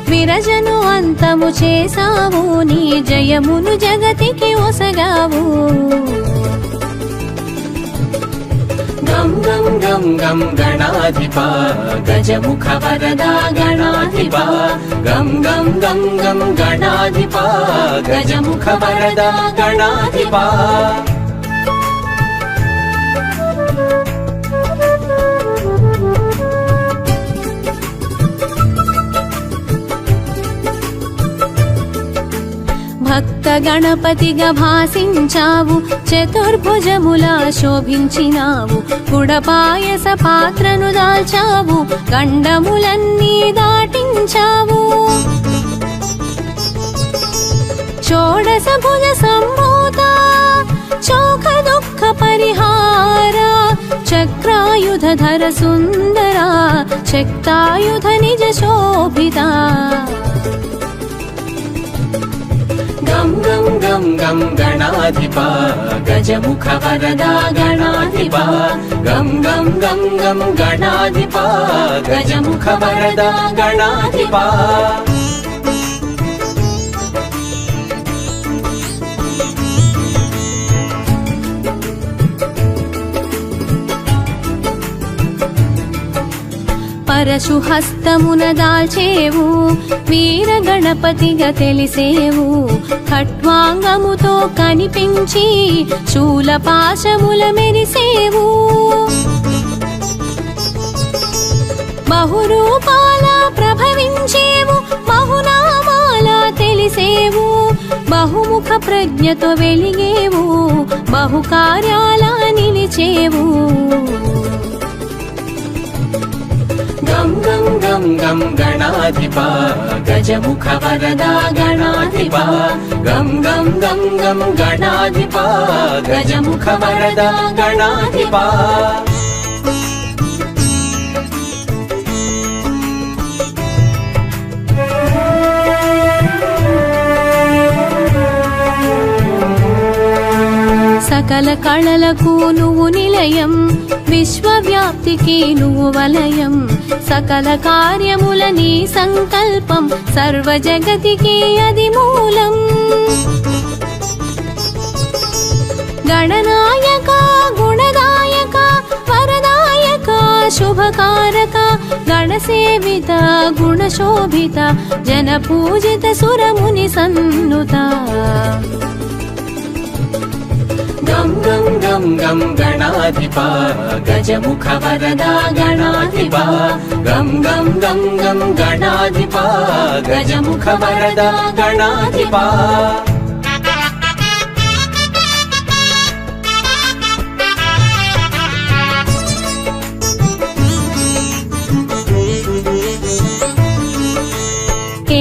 విరజను అంతము చేసావు నీ జయమును జగతికి ఒసగావు గం గం గం గం గణాధిపా గజముఖ వరదా గణాధిపా గం గం గం గం గణాధిపా గజముఖ వరదా గణాధిపా భక్త గణపతిగా భాసించావు, చతుర్భుజములా శోభించినావు, గుడపాయస పాత్రను దాల్చావు, గండములన్నీ దాటించావు. షోడశ భుజ సంభూత చోఖ దుఃఖ పరిహార, చక్రాయుధర సుందర, శక్తాయుధ నిజ శోభిత. గం గం గం గం గణాధిప గజముఖ వరద గణాధిప, గం గం గం గం గణాధిప గజముఖ వరద గణాధిప. పరశు హస్తమున దాల్చేవు, వీర గణపతిగా తెలిసేవు, ఖట్వాంగముతో కనిపించి శూలపాశముల మెరిసేవు. బహురూపాల ప్రభవించేవు, బహునామాల తెలిసేవు, బహుముఖ ప్రజ్ఞతో వెలిగేవు, బహుకార్యాల నిలిచేవు. గం గం గం గం గణాధిప గజముఖ వరద గణాధిప, గం గం గం గం గణాధిప గజముఖ వరద గణాధిప. సకల కళలకు నువ్వు నిలయం, విశ్వవ్యాప్తికి నువ్వు వలయం, సకల కార్యముల నీ సంకల్పం, సర్వ జగతికి అది మూలం. గణనాయక గుణదాయక వరదాయక శుభకారక, గణసేవిత గుణశోభిత, జనపూజిత సురముని సన్నుత. గం గం గం గం గణాధిప గజముఖ వరద గణాధిప, గం గం గం గం గణాధిప గజముఖ వరద గణాధిప.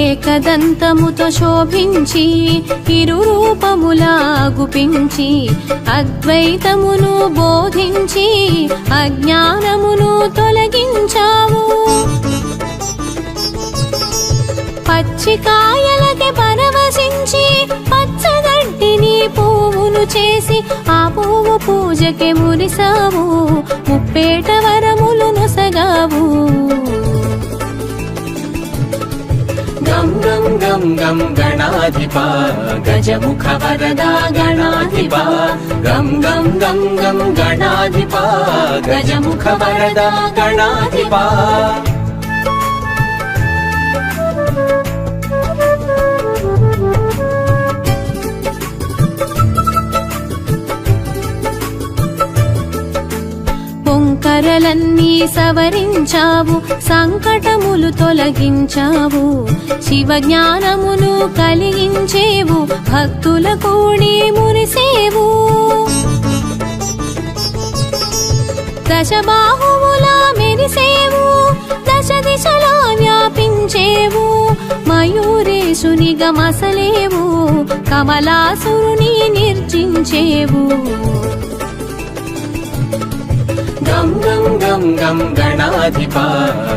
ఏకదంతముతో శోభించి ఇరు రూపములా గుపించి, అద్వైతమును బోధించి అజ్ఞానమును తొలగించావు. పచ్చికాయలకి పరవశించి పచ్చగడ్డిని పువ్వును చేసి, ఆ పువ్వు పూజకి మురిసావు, ముప్పేట వరములు నొసగావు. గం గం గం గం గణాధిప గజముఖ వరద గణాధిప, గం గం గం గం గణాధిప గజముఖ వరద గణాధిప. పొంకరలన్నీ సవరించావు, సంకటములు తొలగించావు, శివ జ్ఞానమును కలిగించేవు, భక్తుల కూడి మురిసేవు. దశబాహువులా మెరిసేవు, దశ దిశలా వ్యాపించేవు, మయూరేశునిగా మసలేవు, కమలాసురుని నిర్జించేవు. గం గం గం గం గణాధిప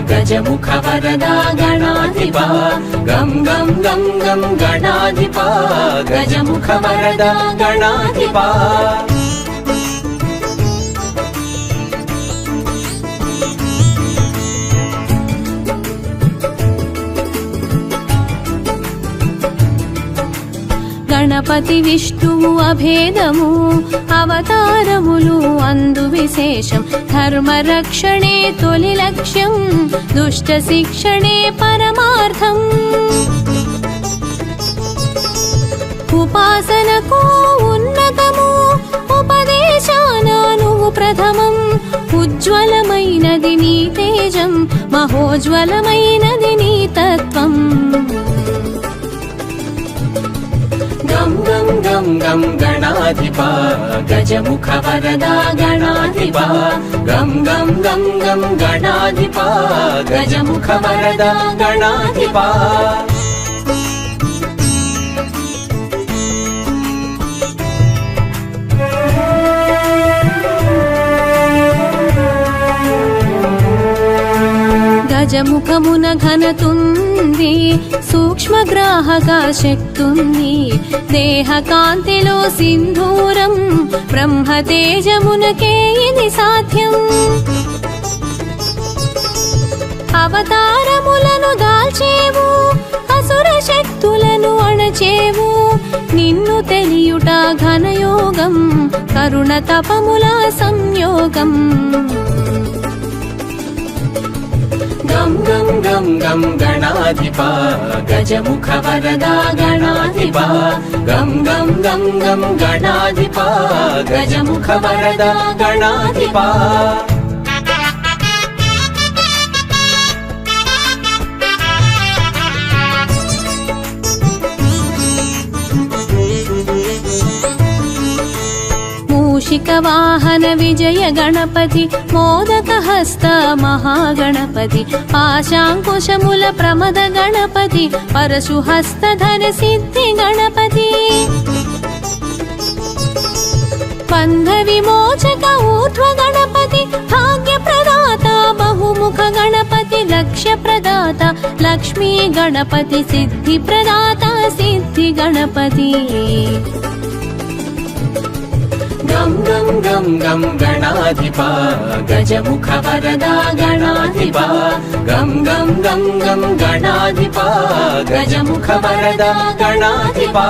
గజముఖ వరద గణాధిప, గం గం గం గం గణాధిప గజముఖ వరద గణాధిప. గణపతి విష్ణువు అభేదము, అవతారములు అందు విశేషం, ధర్మరక్షణే తొలి లక్ష్యం, దుష్ట శిక్షణే పరమార్థం. ఉపాసనకు ఉన్నతము, ఉపదేశాన నువ్వు ప్రథమం, ఉజ్వలమైనది నీ తేజం, మహోజ్వలమైనది నీ తత్వం. గం గం गं गं गणाधिपा गजमुख वरदा गणाधिपा गं गं गं गं गणाधिपा गजमुख वरदा गणाधिपा గజముఖమున ఘనతుంది సూక్ష్మగ్రాహక శక్తుంది దేహ కాంతిలో సింధూరం బ్రహ్మ తేజమునకే ఇది సాధ్యం అవతారములను దాల్చేవు అసుర శక్తులను అణచేవు నిన్ను తెలియుట ఘనయోగం కరుణ తపముల సంయోగం गं गं गं गं गणाधिपा गजमुख वरदा गणाधिपा गं गं गं गं गणाधिपा गजमुख वरदा गणाधिपा మూషిక వాహన విజయ గణపతి మోదక హస్త మహాగణపతి పాశాంకుశముల ప్రమద గణపతి పరశు హస్త ధన సిద్ధి గణపతి బంధ విమోచక ఊర్ధ్వ గణపతి భాగ్య ప్రదాత బహుముఖ గణపతి లక్ష్య ప్రదాత లక్ష్మీ గణపతి సిద్ధి ప్రదాత సిద్ధి గణపతి गं गं गं गं गणाधिपा गजमुख वरदा गणाधिपा गं गं गं गं गणाधिपा गजमुख वरदा गणाधिपा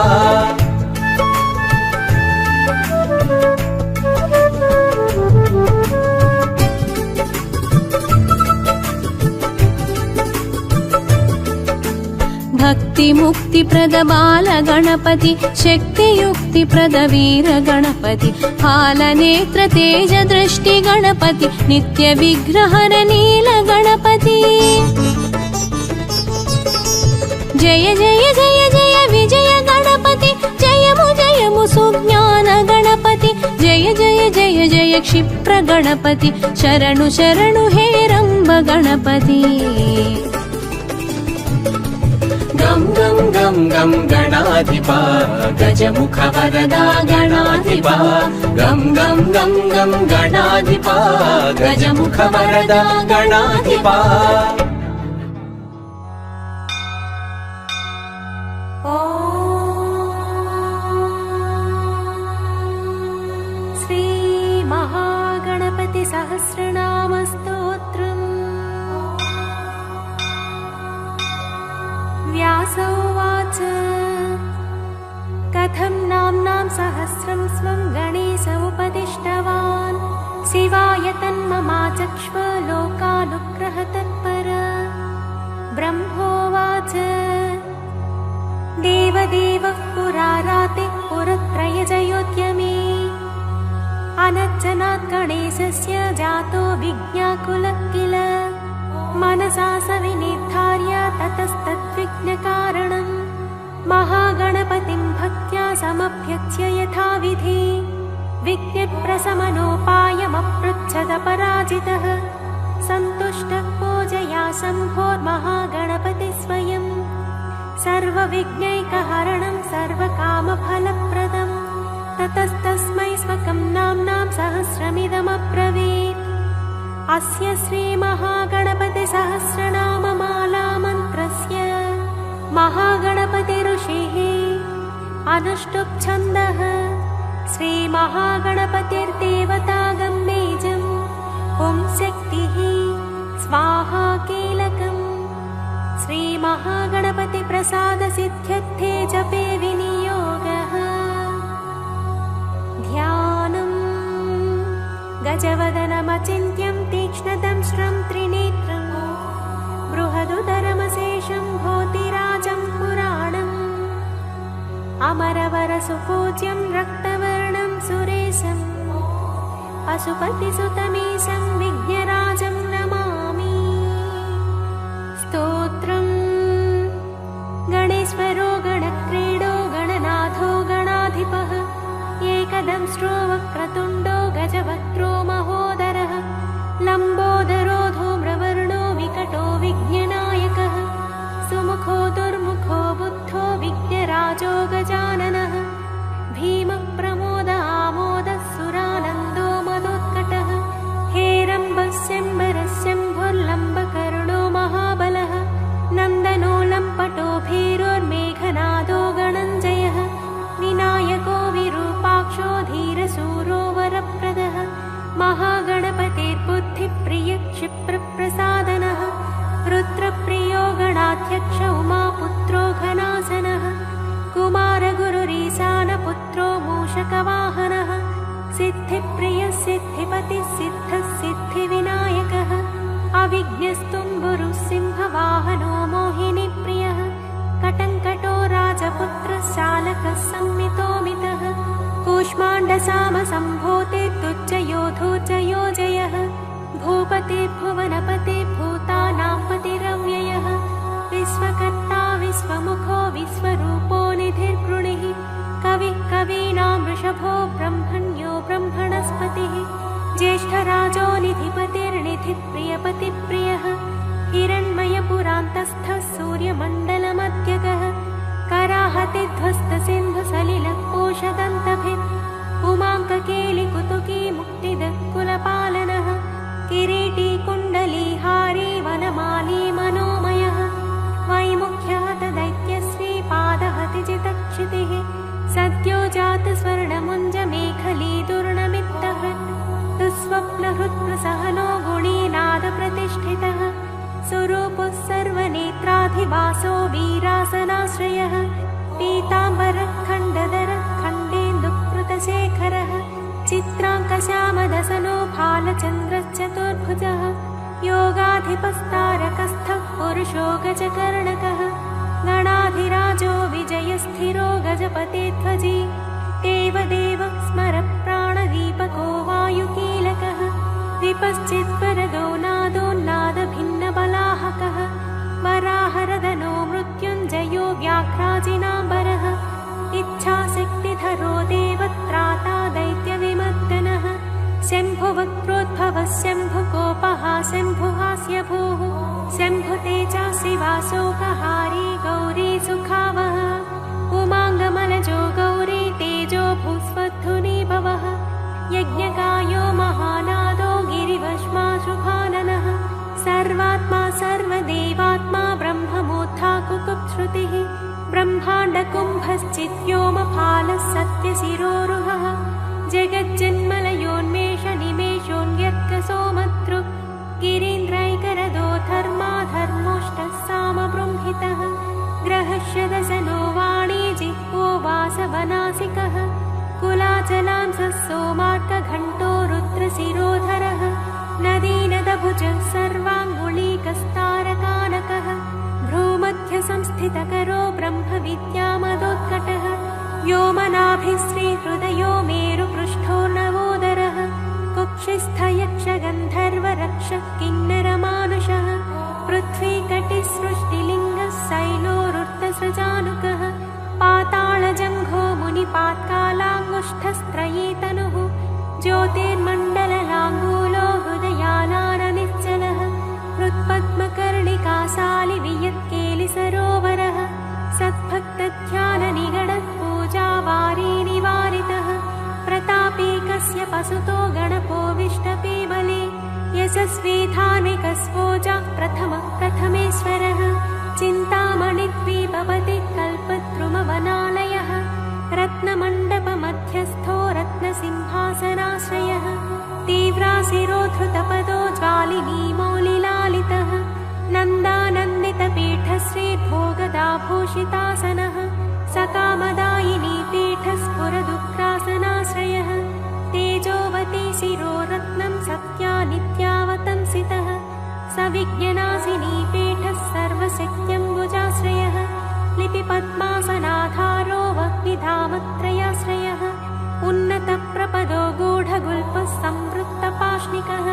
భక్తి ముక్తి ప్రద బాల గణపతి శక్తి యుక్తి ప్రద వీర గణపతి పాలనేత్ర తేజ దృష్టి గణపతి నిత్య విగ్రహణ నీల గణపతి జయ జయ జయ జయ విజయ గణపతి జయము జయము సుజ్ఞాన గణపతి జయ జయ జయ జయ క్షిప్ర గణపతి శరణు శరణు హేరంబ గణపతి गं गं गं गं गणाधिपा गजमुख वरदा गणाधिपा गं गं गं गं गणाधिपा गजमुख वरदा गणाधिपा श्री महागणपति सहस्रनाम स्तोत्रम् व्यास उवाच कथं नाम्नां सहस्रं स्वं गणेश उपदिष्टवान् शिवाय तन्ममाचक्ष्व लोकानुग्रह तत्पर ब्रह्मोवाच देवदेवः पुराराते पुरत्रयजयोद्यमे अनज्जनात् गणेशस्य जातो विज्ञाकुलः किल मनसा स विनिर्धार्य ततस्तद्विघ्नकारणम् महागणपतिं भक्त्या समभ्यच्य यथाविधि विघ्नप्रशमनोपायमपृच्छदपराजितः सन्तुष्टः पूजया शम्भोर्महागणपतिः स्वयं सर्वविघ्नैकहरणं सर्वकामफलप्रदम् ततस्तस्मै स्वकं नाम्नां सहस्रमिदमब्रवीत् अस्य श्रीमहागणपति सहस्रनाममाला मन्त्रस्य महागणपति ऋषिः अनुष्टुप् छन्दः श्रीमहागणपतिर्देवतागं बीजम् ॐ शक्तिः स्वाहा कीलकम् श्रीमहागणपति प्रसाद सिद्ध्यर्थे जपे विनियोगः ध्यानम् गजवदनमचिन्त्यं तीक्ष्णदंष्ट्रं त्रिनेत्रम् बृहदुदरमशेषं भूतिराजं पुराणम् अमरवरसुपूज्यं रक्तवर्णं सुरेशम् पशुपतिसुतमीशं विघ्नराजं नमामि स्तोत्रम् गणेश्वरो गणक्रीडो गणनाथो गणाधिपः दंष्ट्रो वक्रतुण्डो गजवक्त्रो महोदरः लम्बोदरो धूम्रवर्णो विकटो विघ्ननायकः सुमुखो दुर्मुखो बुद्धो विघ्नराजो गजाननः भीमप्रमोद आमोदः सुरानन्दो मदोत्कटः हेरम्बस्यम्बरस्यम्भुर्लम्बकर्णो महाबलः नन्दनो लम्पटो भीरोर्मेघनादो गणञ्जयः विनायको विरूपाक्षो धीरसूरो वरप्रदः महागणपतिर्बुद्धिप्रियः क्षिप्रप्रसादनः रुद्रप्रियो गणाध्यक्ष उमापुत्रो घनासनः कुमारगुरुरीशानपुत्रो मूषकवाहनः सिद्धिप्रियः सिद्धिपतिः सिद्धः सिद्धिविनायकः अविघ्नस्तुम्बुरुः सिंहवाहनो मोहिनीप्रियः कटङ्कटो राजपुत्रः शालकः संमितोमितः कूष्माण्डसामसम्भूतिर्दुर्जयो जयः भूपतिर्भुवनपति भूतानां पतिरव्ययः विश्वकर्ता विश्वमुखो विश्वरूपो निधिर्गृणिः कविः कवीनां वृषभो ब्रह्मण्यो ब्रह्मणस्पतिः ज्येष्ठराजो निधिपतिर्निधिप्रियपतिप्रियः हिरण्मयपुरान्तस्थः सूर्यमण्डलमध्यगः कराहतिध्वस्तसिन्धुसलिलकोशदन्तभिः उमाङ्ककेलिकुतुकी मुक्तिदः किरीटी कुण्डली हारी वनमाली मनोमयः वैमुख्यः दैत्यश्री पादहतिजितक्षितिः सद्यो जातस्वर्णमुञ्जमेखली दुर्णमित्तः दुःस्वप्नहृत्प्रसहनो गुणीनादप्रतिष्ठितः सुरूपः सर्वनेत्राधिवासो वीरासनाश्रयः पीताम्बरः खण्डधरः खण्डेन्दुकृतशेखरः चित्राङ्कश्यामदसनो भालचन्द्रश्चतुर्भुजः योगाधिपस्तारकस्थः पुरुषो गजकर्णकः गणाधिराजो विजयस्थिरो गजपतिध्वजी देवदेव स्मरप्राणदीपको वायुकीलकः विपश्चिद्वरदो नादोन्नादभिन्नबलाहकः वराहरदनो मृत्युञ्जयो व्याघ्राजिनाम्बरः इच्छाशक्तिधरो देवत्राता दैत्यविमर्दनः शम्भुवक्त्रोद्भवः शम्भुकोपः शम्भुहास्यभूः शम्भुतेजासि वासोकहारी गौरी सुखावः उमाङ्गमलजो गौरी तेजो भूस्वध्वनिभवः यज्ञकायो महानादो गिरिवश्माशुभाननः सर्वात्मा सर्वदेवात्मा ब्रह्ममूर्धा कुकुप्श्रुतिः ब्रह्माण्डकुम्भश्चिद्व्योमफालः सत्यशिरोरुहः जगज्जन्मलयोन्मेषनिमेषोऽन्यर्कसोमदृक् गिरीन्द्रैकरदो धर्माधर्मोष्टः सामबृंहितः ग्रहश्यदशनो वाणी जिह्वो वासवनासिकः कुलाचलांसः सोमार्कघण्टो रुद्रशिरोधरः नदीनदभुजः सर्वाङ्गुलीकस्तारकानकः भ्रूमध्यसंस्थितकरो ब्रह्मविद्यामदोत्कटः व्योमनाभिश्रीहृदयो मेरुपृष्ठो नवोदरः कुक्षिस्थयक्षगन्धर्वरक्षः किन्नरमानुषः पृथ्वीकटिसृष्टिलिङ्गः शैलोरुर्धसृजानुकः पातालजङ्घो मुनिपात्कालाङ्गुष्ठस्त्रयी तनुः ज्योतिर्मण्डललाङ्गूलो हृदयालाननिश्चलः हृत्पद्मकर्णिकाशालिवियत्केलिसरोवरः सद्भक्तध्याननिगडत्पूजावारीनिवारितः प्रतापीकस्य पसुतो गणपोऽविष्टपे बले यशस्वी धार्मिकस्वोजाः प्रथमेश्वरः चिन्तामणिद्वीपपति कल्पद्रुमवनालयः रत्नमण्डपमध्यस्थो रत्नसिंहासनाश्रयः तीव्राशिरोधृतपदो ज्वालिनी मौलिलालितः नन्दानन्दितपीठश्रीभोगदाभूषितासनः सकामदायिनी पीठस्फुरदुग्रासनाश्रयः तेजोवती शिरोरत्नं सत्या नित्यावतंसितः सविज्ञनासिनी पीठः सर्वशक्त्यम्बुजाश्रयः लिपिपद्मासनाधारो वह्निधामत्रयाश्रयः उन्नतप्रपदो गूढगुल्पः संवृत्तपाष्णिकः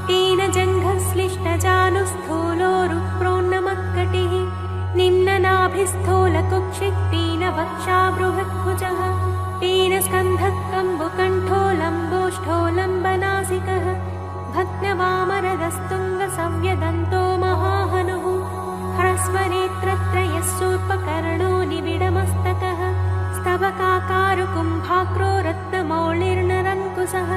पीनजङ्घः श्लिष्टजानुस्थूलोरुप्रोन्नमत्कटिः निम्ननाभिस्थूलकुक्षिः पीनवक्षा बृहद्भुजः पीनस्कन्ध गन्धः कम्बुकण्ठो लम्बोष्ठो लम्बनासिकः भग्नवामरदस्तुङ्गसंव्यदन्तो महाहनुः ह्रस्वनेत्रत्रयस्योपकर्णो निबिडमस्तकः स्तबकाकारुकुम्भाक्रो रत्नमौलिर्नरङ्कुशः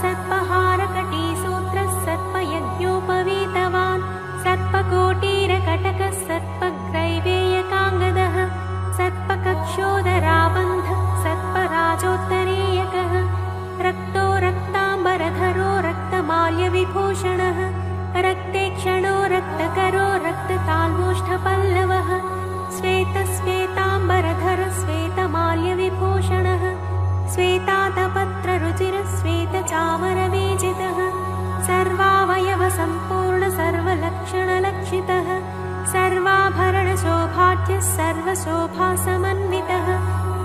सर्पहारकटीसूत्रः सर्पयज्ञोपवीतवान् सर्पकोटीरकटकः सर्पग्रैवेयकाङ्गदः सर्पकक्षोदराबन्धः सर्पराजोत्तरीयकः रक्तो रक्ताम्बरधरो रक्तमाल्यविभूषणः रक्तेक्षणो रक्तकरो रक्तताल्मोष्ठपल्लवः श्वेतश्वेताम्बरधर श्वेतमाल्यविभूषणः श्वेतातपत्ररुचिरः श्वेतचामरवीजितः सर्वावयवसम्पूर्ण सर्वलक्षणलक्षितः सर्वाभरणशोभाढ्यः सर्वशोभासमन्वितः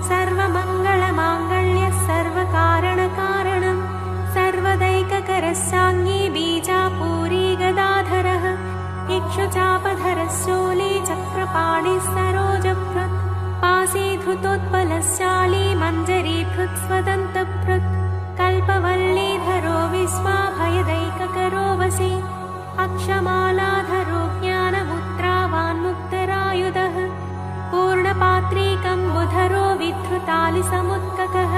सर्वमङ्गलमाङ्गल्यः सर्वकारणकारणम् सर्वदैककरस्साङ्गी बीजापूरी गदाधरः इक्षुचापधरः शूली चक्रपाणिः सरोजभृत् पाशीधृतोत्पलशाली मञ्जरीभृत् स्वदन्तभृत् कल्पवल्लीधरो विश्वाभयदैककरो वशी अक्षमालाधरो ज्ञानमुद्रावान्मुक्तरायुधः पूर्णपात्रीकम्बुधरो विधृतालिसमुत्ककः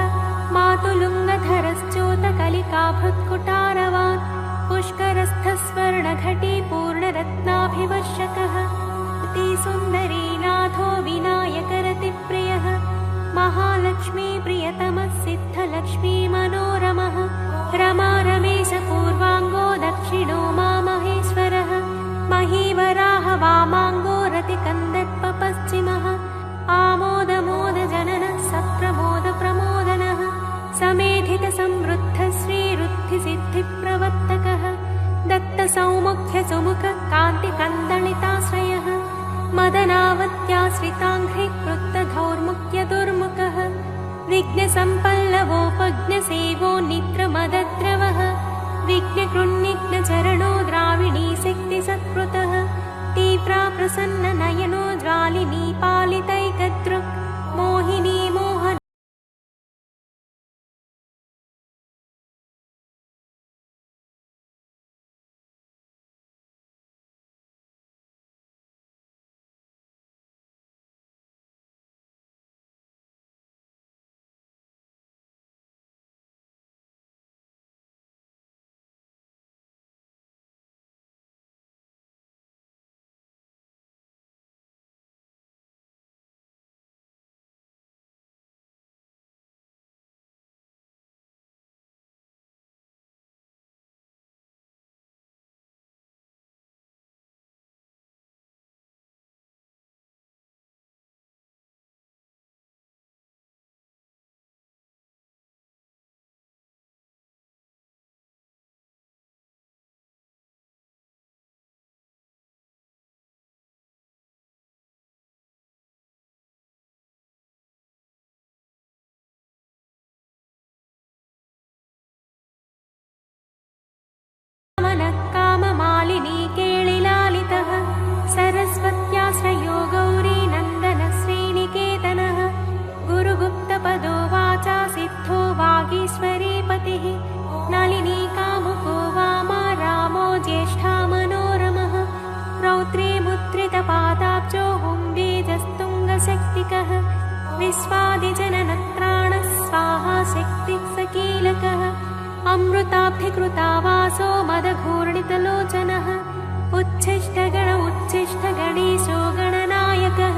मातुलुङ्गधरश्चोतकलिकाभृत्कुटारवान् पुष्करस्थस्वर्णघटी पूर्णरत्नाभिवर्षकः अतिसुन्दरीनाथो विनायकरतिप्रियः महालक्ष्मीप्रियतमः सिद्धलक्ष्मी मनोरमः रमा रमेशपूर्वाङ्गो दक्षिणो मामहेश्वरः महीवराह वामाङ्गो रतिकन्दर्पपश्चिमः आमोदमोदजननः सप्रमोदप्रमोदनः समेधितसंवृद्धः श्रीरुद्धिसिद्धिप्रवर्तकः दत्तसौमुख्यसुमुखः कान्तिकन्दलिताश्रयः मदनावत्याश्रिताङ्घ्रिकृत्तधौर्मुख्यदुर्मुखः विघ्नसम्पल्लवोपज्ञसेवो निद्रमदद्रवः विघ्नकृन्निघ्नचरणो द्राविणी शक्तिसत्कृतः तीव्रा प्रसन्ननयनो ज्वालिनी पालितैकदृक् मोहिनी मोहन काममालिनी केळिलालितः सरस्वत्याश्रयो गौरीनन्दनः श्रीनिकेतनः गुरुगुप्तपदो वाचा सिद्धो वागीश्वरीपतिः नलिनी कामुको वामा रामो ज्येष्ठा मनोरमः रौद्री मुद्रितपादाब्जो हुम्बीजस्तुङ्गशक्तिकः विश्वादिजननत्राणः स्वाहा शक्तिः सकीलकः अमृताब्धिकृतावासो मदघूर्णितलोचनः उच्छिष्टगण उच्छिष्टगणेशो गणनायकः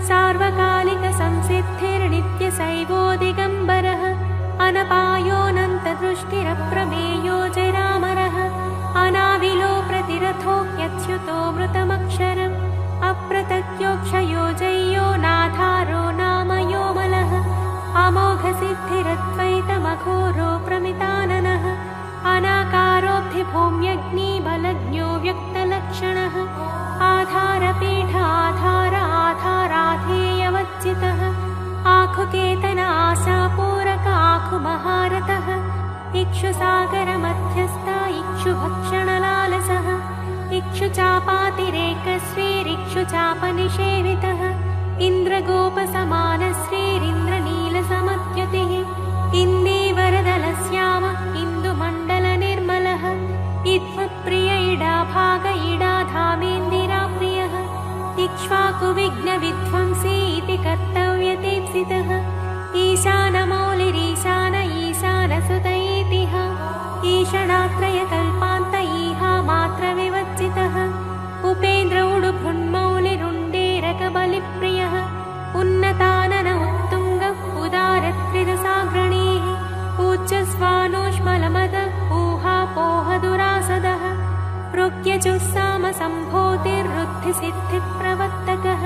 सार्वकालिकसंसिद्धिर्नित्यशैवो दिगम्बरः अनपायोऽनन्तदृष्टिरप्रमेयो जरामरः अनाविलो प्रतिरथो ह्यच्युतो मृतमक्षरम् अप्रतज्ञोक्षयो जय्यो नाधारो नामयोमलः अमोघसिद्धिरद्वैतमघोरो प्रमिताननः अनाकारोऽब्धिभूम्यग्निबलज्ञो व्यक्तलक्षणः आधारपीठ आधार आधाराधेयवच्चितः आखुकेतन आशापूरक आखुमहारथः इक्षुसागरमध्यस्थ इक्षुभक्षणलालसः इक्षुचापातिरेकश्रीरिक्षुचापनिषेवितः इन्द्रगोपसमानश्रीरिन्द्रनीलसमद्युतिः इन्दीवरदलश्याम इन्दुमण्डलनिर्मलः इत्वप्रिय इडाभाग इडाधामेन्दिराप्रियः इक्ष्वाकुविघ्नविध्वंसी इति कर्तव्यतेप्सितः ईशानमौलिरीशान ईशानसुत इतिः ईषणात्रयकल्पान्त ईहा मात्रविवर्जितः उपेन्द्र उडुभृन्मौलिरुण्डेरकबलिप्रियः उन्नतानन उत्तुङ्ग उदारत्रिदशाग्रणीः पूज्यस्वानोष्मलमद ऊहापोहदुरासदः ऋग्यजुस्सामसम्भूतिर्वृद्धिसिद्धिप्रवर्तकः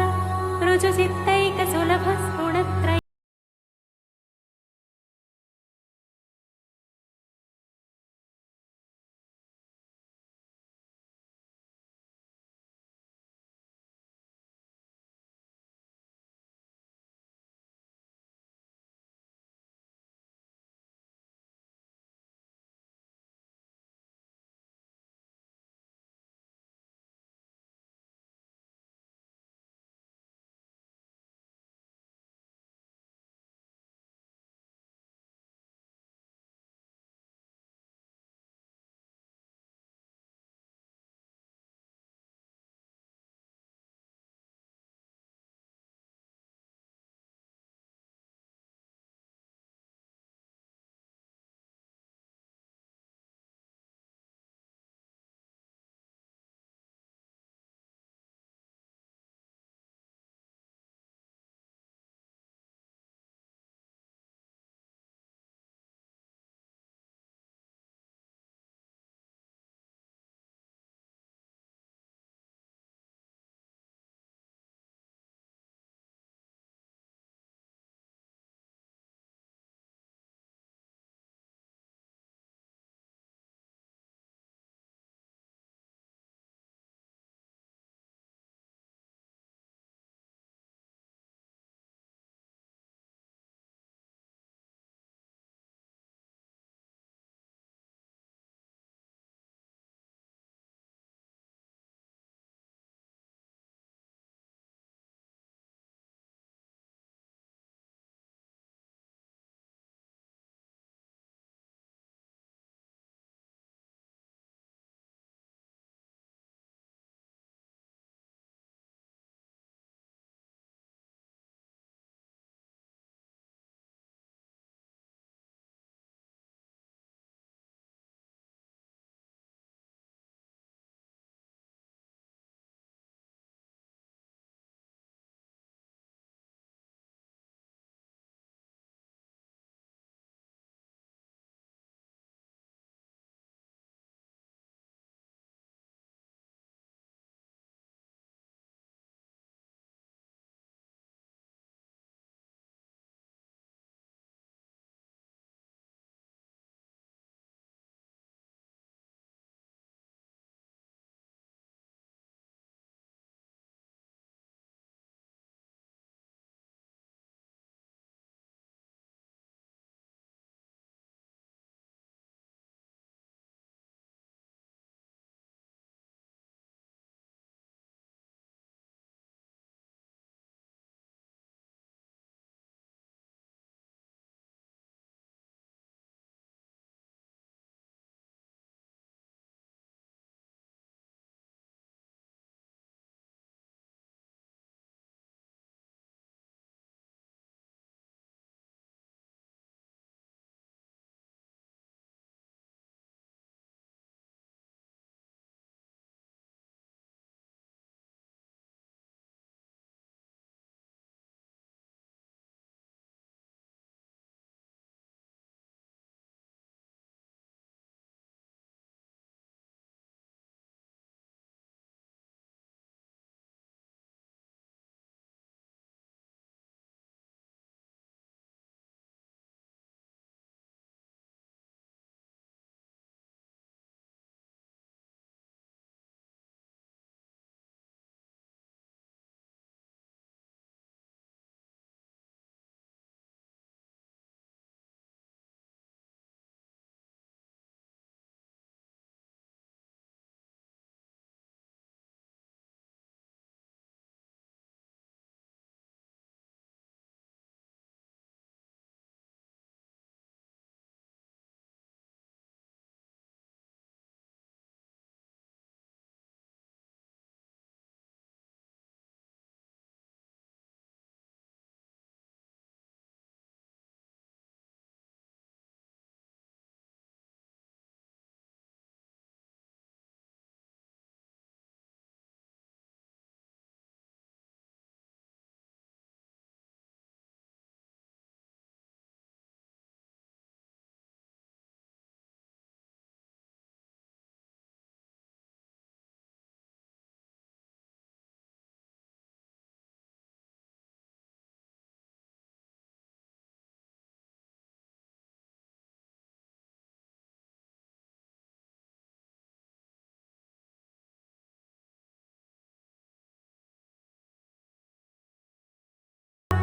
ऋजुसिद्धैकसुलभः स्फुणत्रय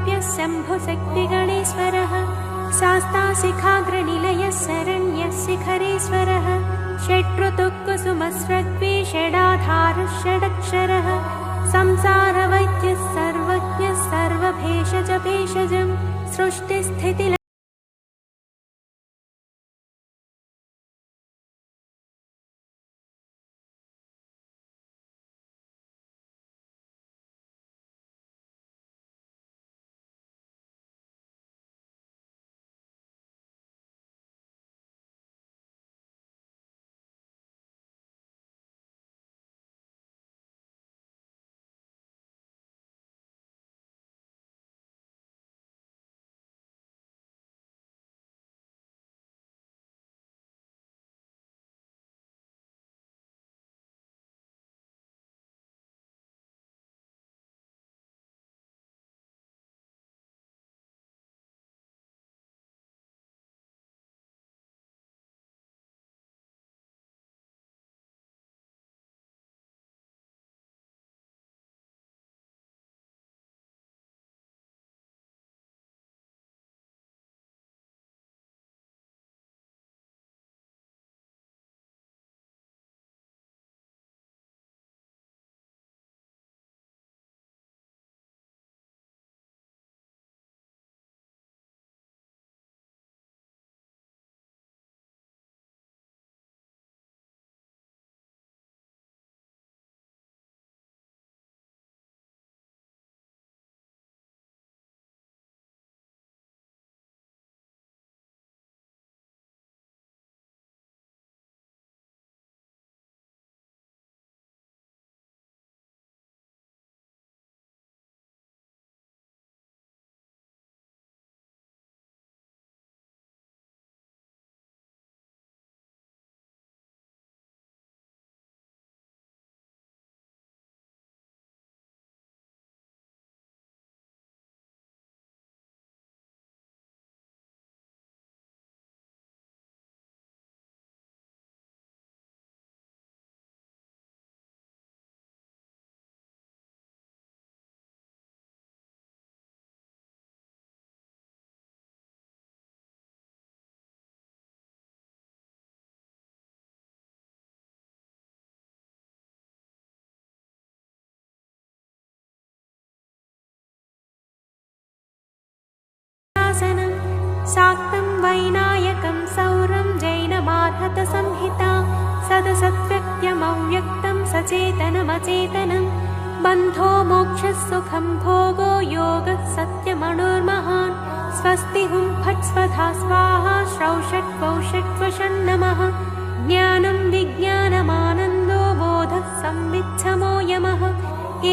सर्वेभ्यः शम्भुशक्तिगणेश्वरः शास्ताशिखाग्रनिलयः शरण्यः शिखरेश्वरः षड्ऋतुकुसुमस्रग्वी षडाधारः षडक्षरः संसारवैद्यः सर्वज्ञः सर्वभेषज भेषजम् सृष्टिस्थिति शाक्तं वैनायकं सौरं जैनमार्हतसंहिता सदसद्व्यक्त्यमव्यक्तं सचेतनमचेतनं बन्धो मोक्षः सुखं भोगो योगः सत्यमणुर्महान् स्वस्ति हुं फट् स्वधा स्वाहा श्रौषट्वौषट्वषण्णमः ज्ञानं विज्ञानमानन्दो बोधः संविच्छमो यमः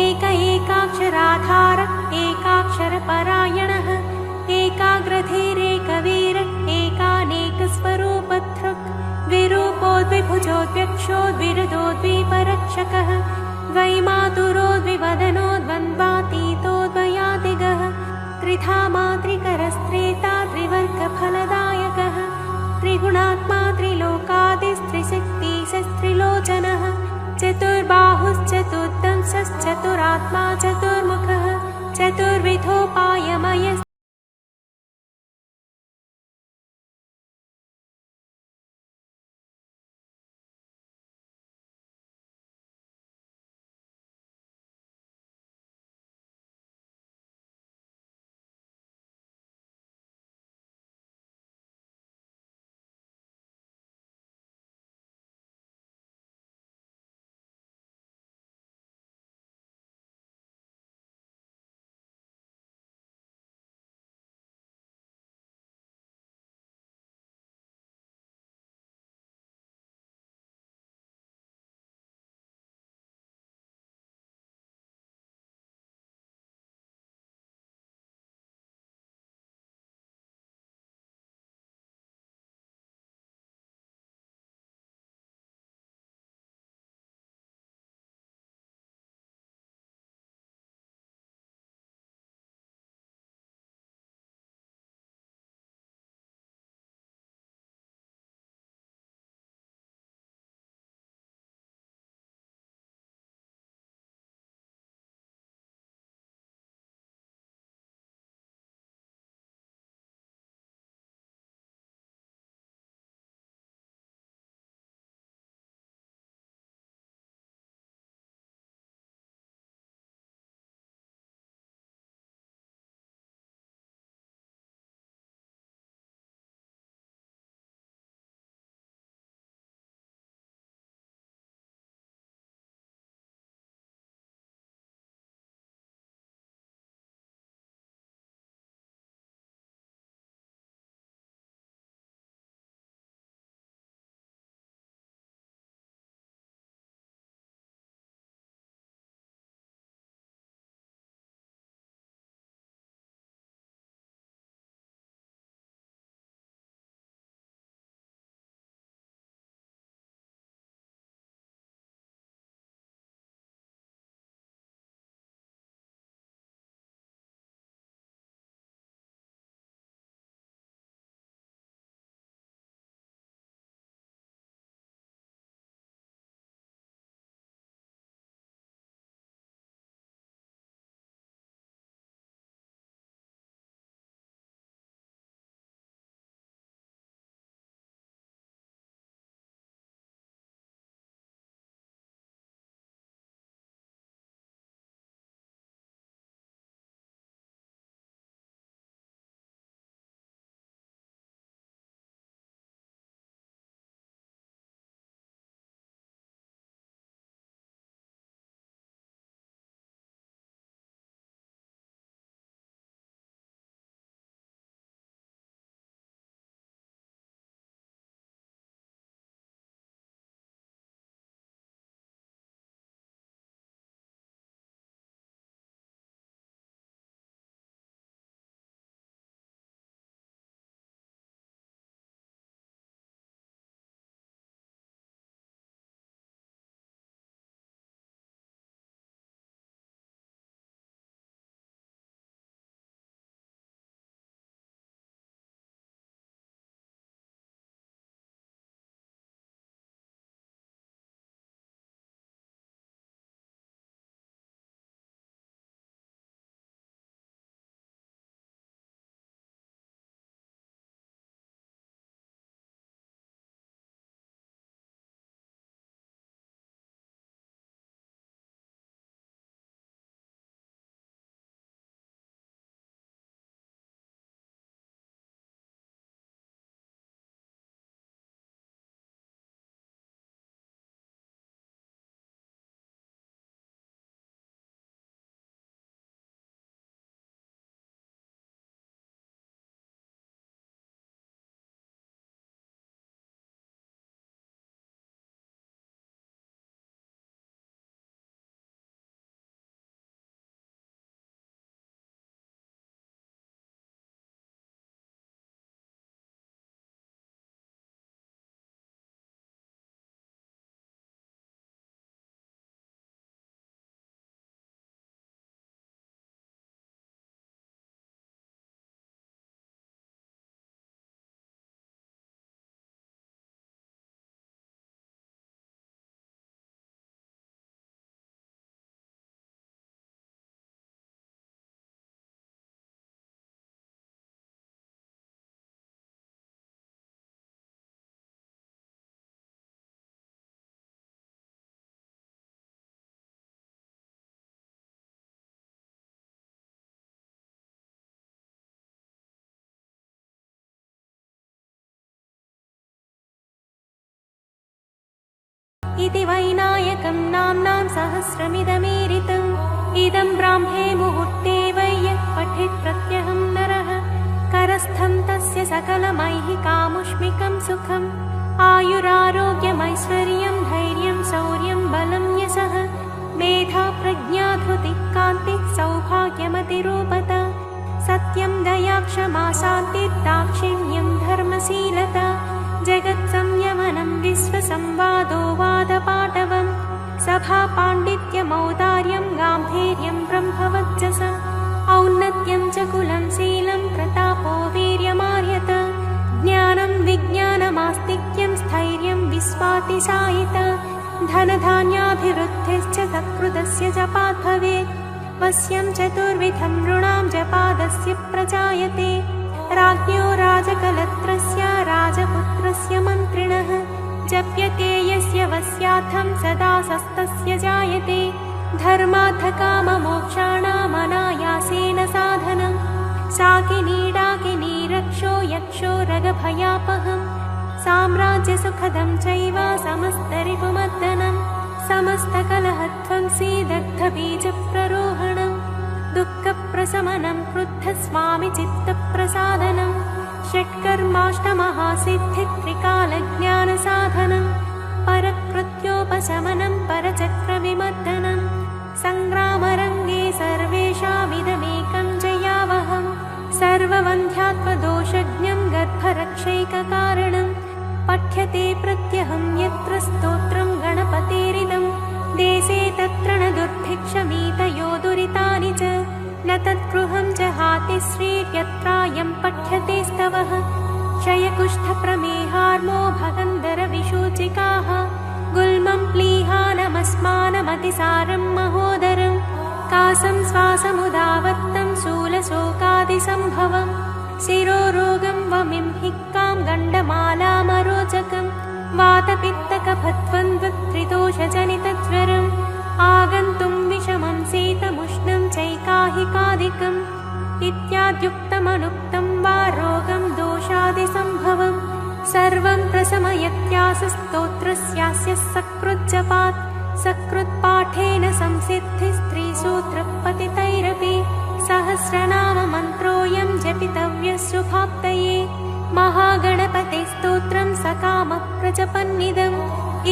एक एकाक्षराधार एकाक्षरपरायणः एकाग्रधीरेकवीर एकानेकस्वरूपधृक् द्विरूपोद्विभुजोद्व्यक्षोद्विरदोद्विपरक्षकः द्वैमातुरोद्विवदनो द्वन्द्वातीतोद्वयादिगः त्रिधा मात्रिकरस्त्रेता त्रिवर्गफलदायकः त्रिगुणात्मा त्रिलोकादिस्त्रिशक्तिशस्त्रिलोचनः चतुर्बाहुश्चतुर्दंशश्चतुरात्मा चतुर्मुखः चतुर्विधोपायमयः इति वैनायकं नाम्नां सहस्रमिदमीरितम् इदं ब्राह्मे मुहूर्ते वै यः पठेत् प्रत्यहं नरः करस्थं तस्य सकलमैहिकामुष्मिकं सुखम् आयुरारोग्यमैश्वर्यं धैर्यं शौर्यं बलं यशः मेधा प्रज्ञा धृतिः कान्तिः सौभाग्यमतिरूपता सत्यं दया क्षमा शान्तिर्दाक्षिण्यं धर्मशीलता जगत्संयमनं विश्वसंवादो वादपाटवम् सभा पाण्डित्यमौदार्यं गाम्भीर्यं ब्रह्मवच्चस औन्नत्यं च कुलं शीलं प्रतापो वीर्यमार्यत ज्ञानं विज्ञानमास्तिक्यं स्थैर्यं विश्वातिशायित धनधान्याभिवृद्धिश्च सत्कृतस्य जपात् भवेत् वश्यं चतुर्विधं नृणां जपादस्य प्रजायते राज्ञो राजकलत्रस्य राजपुत्रस्य मन्त्रिणः जप्यते यस्य वस्यार्थं सदा सस्तस्य जायते धर्मार्थकाममोक्षाणामनायासेन साधनं शाकिनी डाकिनी रक्षो यक्षो रगभयापहम् साम्राज्यसुखदं चैव समस्तरिपुमर्दनं समस्तकलहध्वंसी दग्धबीजप्ररोहणम् दुःखप्रशमनं क्रुद्धस्वामि चित्तप्रसादनं षट्कर्माष्टमहासिद्धित्रिकालज्ञानसाधनं परकृत्योपशमनं परचक्रविमर्दनं सङ्ग्रामरङ्गे सर्वेषामिदमेकं जयावहम् सर्ववन्ध्यात्मदोषज्ञं गर्भरक्षैककारणं पठ्यते प्रत्यहं यत्र स्तोत्रं गणपतेरिदं देशे तत्र न दुर्भिक्षमीतयो दुरितानि च न तद्गृहं जहाति श्रीर्यत्रायं पठ्यते स्तवः क्षयकुष्ठप्रमेहार्मो भगन्धरविशूचिकाः गुल्मं प्लीहानमस्मानमतिसारं महोदरं कासं श्वासमुदावत्तं शूलशोकादिसम्भवं शिरोरोगं वमिं हिक्कां गण्डमालामरोचकं वातपित्तकफद्वन्द्वत्रिदोषजनितज्वरम् आगन्तुं विषमं शीतमुष्णं चैकाहिकादिकम् इत्याद्युक्तमनुक्तं वा रोगं दोषादिसम्भवं सर्वं प्रशमयत्यासस्तोत्रस्यास्य सकृज्जपात् सकृत्पाठेन संसिद्धिस्त्रीसूत्रपतितैरपि सहस्रनाममन्त्रोऽयं जपितव्यः शुभाप्तये महागणपतेस्तोत्रं सकामप्रजपन्निदम्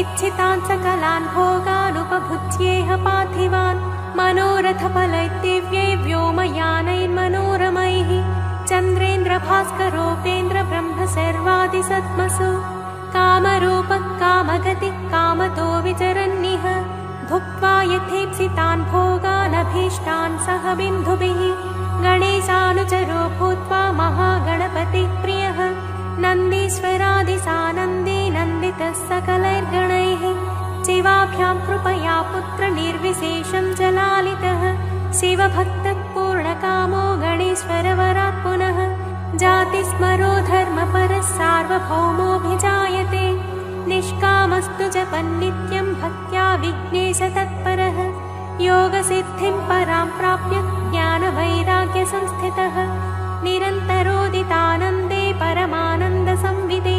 इच्छितान् सकलान् भोगानुपभुज्येह पार्थिवान् मनोरथफलैर्दिव्यै व्योमयानैर्मनोरमैः चन्द्रेन्द्रभास्करोपेन्द्र ब्रह्म सर्वादिसत्मसु कामरूपः कामगतिः कामतो विचरन्निह भुक्त्वा यथेप्सितान् भोगानभीष्टान् सह बिन्धुभिः गणेशानुचरो भूत्वा महागणपतिः प्रियः नन्दीश्वरादिसानन्दे नन्दितः सकलैर्गणैः शिवाभ्यां कृपया पुत्रनिर्विशेषं जलालितः शिवभक्तः पूर्णकामो गणेश्वरवरात् पुनः जातिस्मरो धर्मपरः सार्वभौमोऽभिजायते निष्कामस्तु जपन्नित्यं भक्त्या विघ्नेशतत्परः योगसिद्धिं परां प्राप्य ज्ञानवैराग्यसंस्थितः निरन्तरोदितानन्दे परमानन्दसंविदे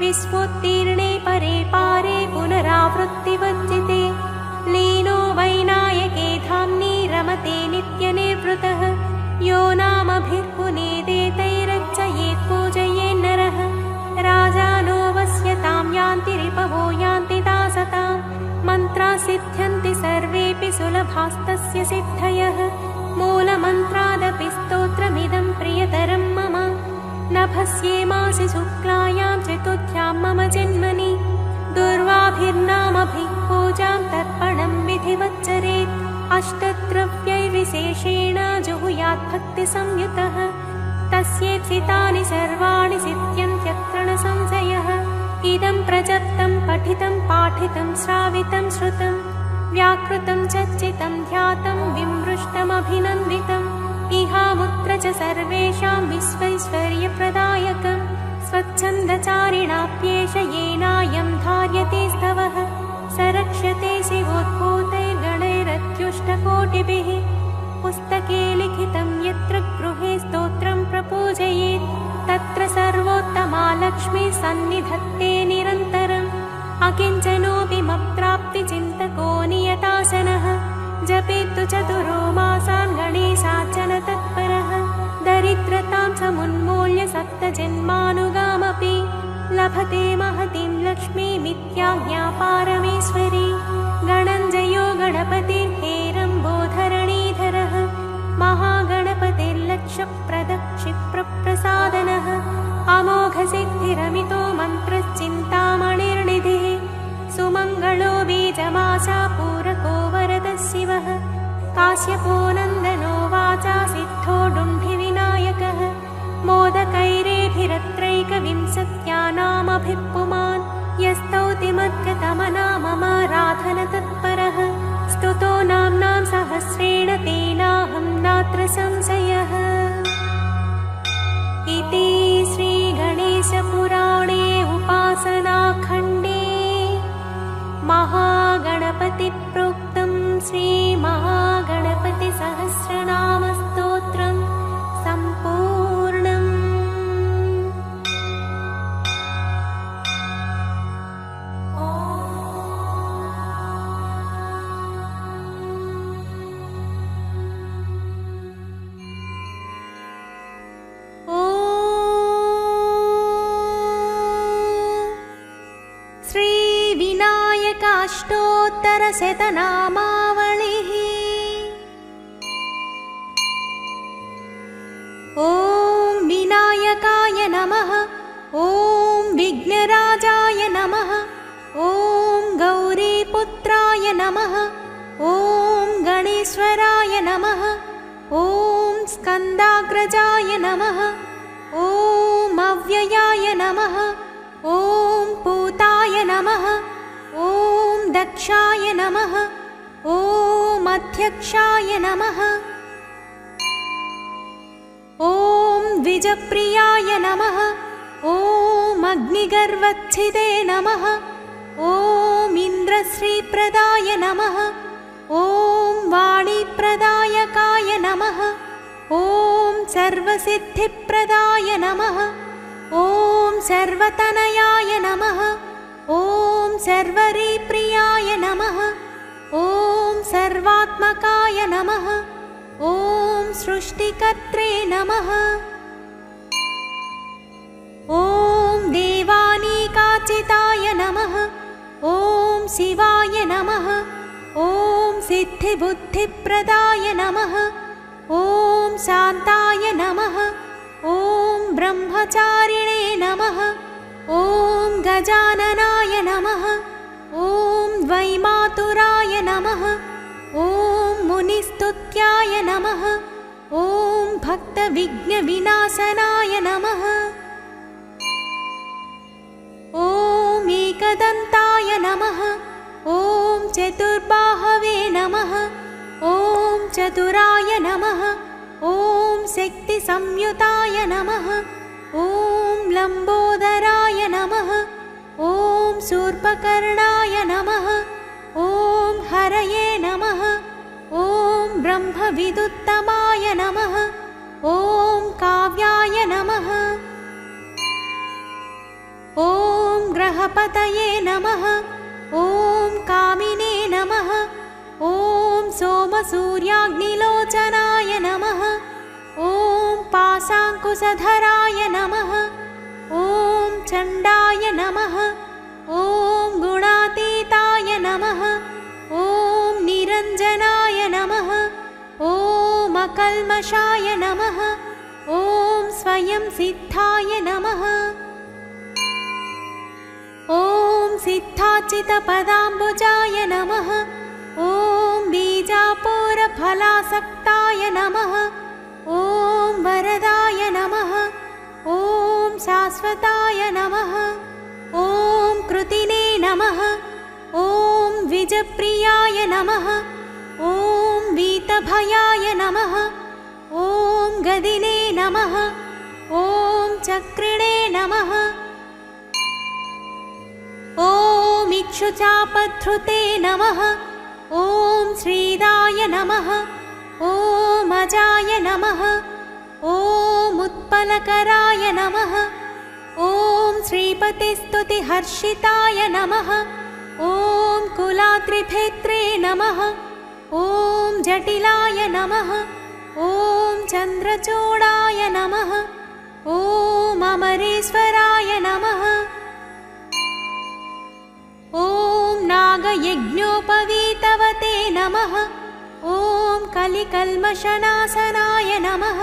विश्वोत्तीर्णे परे पारे पुनरावृत्तिवर्जिते लीनो वैनायके धाम्नि रमते नित्यनिर्वृतः यो नामभिर्पुनेदेतैरर्चयेत् पूजयेन्नरः राजानो वस्यतां यान्ति रिपवो यान्ति दासतां मन्त्रा सिद्ध्यन्ति सर्वेऽपि सुलभास्तस्य सिद्धयः मूलमन्त्रादपि स्तोत्रमिदं प्रियतरं मम नभस्येमासि शुक्लायां चतुर्थ्यां मम जन्मनि दुर्वाभिर्नामभिः पूजां तर्पणं विधिवच्चरेत् अष्टद्रव्यैर्विशेषेण जुहुयात् भक्तिसंयुतः तस्येप्सितानि सर्वाणि सिद्ध्यन्त्यत्र न संशयः इदं प्रजप्तं पठितं पाठितं श्रावितं श्रुतं व्याकृतं चर्चितं ध्यातं विमृष्टमभिनन्दितम् इहामुत्र च सर्वेषां विश्वैश्वर्यप्रदायकं स्वच्छन्दचारिणाप्येष येनायं धार्यते स्तवः स रक्ष्यते शिवोद्भूतैर्गणैरत्युष्टकोटिभिः पुस्तके लिखितं यत्र गृहे स्तोत्रं प्रपूजयेत् तत्र सर्वोत्तमा लक्ष्मी सन्निधत्ते निरन्तरम् अकिञ्चनोऽपि मप्त्रा चतुरो मासान् गणेशार्चन तत्परः दरिद्रतां समुन्मूल्य सप्तजन्मानुगामपि लभते महतीं लक्ष्मीमित्याज्ञापारमेश्वरी गणञ्जयो गणपतिर्हेरम्बोधरणीधरः महागणपतिर्लक्षप्रदक्षिप्रप्रसादनः अमोघसिद्धिरमितो मन्त्रश्चिन्तामणिर्निधिः सुमङ्गलो बीजमाशा पूरको वरदः शिवः काश्यपो नन्दनो वाचा सिद्धो डुण्ढिविनायकः मोदकैरेभिरत्रैकविंशत्यानामभिः पुमान् यस्तौति मद्गतमनाममाराधन तत्परः स्तुतो नाम्नां सहस्रेण तेनाहं नात्र संशयः। इति श्रीगणेशपुराणे उपासनाखण्डे महागणपतिप्रोक्तं श्रीमहागणपतिसहस्रनामस्तोत्रं सम्पूर्णम्। श्रीविनायकाष्टोत्तरशतनामावलिः। ॐ विनायकाय नमः। ॐ विघ्नराजाय नमः। ॐ गौरीपुत्राय नमः। ॐ गणेश्वराय नमः। ॐ स्कन्दाग्रजाय नमः। ॐ अव्ययाय नमः। ॐ पूताय नमः। ॐ दक्षाय नमः। ॐ अध्यक्षाय नमः। ॐ द्विजप्रियाय नमः। ॐ अग्निगर्वच्छिदे नमः। ॐ इन्द्रश्रीप्रदाय नमः। ॐ वाणीप्रदायकाय नमः। ॐ सर्वसिद्धिप्रदाय नमः। ॐ सर्वतनयाय नमः। ॐ सर्वरीप्रियाय नमः। ॐ सर्वात्मकाय नमः। ॐ सृष्टिकर्त्रे नमः। ॐ देवानीकाचिताय नमः। ॐ शिवाय नमः। ॐ सिद्धिबुद्धिप्रदाय नमः। ॐ शान्ताय नमः। ॐ ब्रह्मचारिणे नमः। ॐ गजाननाय नमः। ॐ द्वैमातुराय नमः। ॐ मुनिस्तुत्याय नमः। ॐ भक्तविघ्नविनाशनाय नमः। ॐ एकदन्ताय नमः। ॐ चतुर्बाहवे नमः। ॐ चतुराय नमः। ॐ शक्तिसंयुताय नमः। ॐ लम्बोदराय नमः। ॐ शूर्पकर्णाय नमः। ॐ हरये नमः। ॐ ब्रह्मविदुत्तमाय नमः। ॐ काव्याय नमः। ॐ ग्रहपतये नमः। ॐ कामिने नमः। ॐ सोमसूर्याग्निलोचनाय नमः। ॐ पाशाङ्कुशधराय नमः। ॐ चण्डाय नमः। ॐ गुणातीताय नमः। ॐ निरञ्जनाय नमः। ॐ अकल्मषाय नमः। ॐ स्वयं सिद्धाय नमः। ॐ सिद्धाचितपदाम्बुजाय नमः। ॐ बीजापूरफलासक्ताय नमः। ॐ वरदाय नमः। ॐ शाश्वताय नमः। ॐ कृतिने नमः। ॐ द्विजप्रियाय नमः। ॐ वीतभयाय नमः। ॐ गदिने नमः। ॐ चक्रिणे नमः। ॐ इक्षुचापधृते नमः। ॐ श्रीदाय नमः। ॐ अजाय नमः। ॐ उत्पलकराय नमः। ॐ श्रीपतिस्तुतिहर्षिताय नमः। ॐ कुलाद्रिभेत्रे नमः। ॐ ॐ जटिलाय नमः ॐ चन्द्रचूडाय नमः ॐ अमरेश्वराय नमः ॐ नागयज्ञोपवीतवते नमः ॐ कलिकल्मषनाशनाय नमः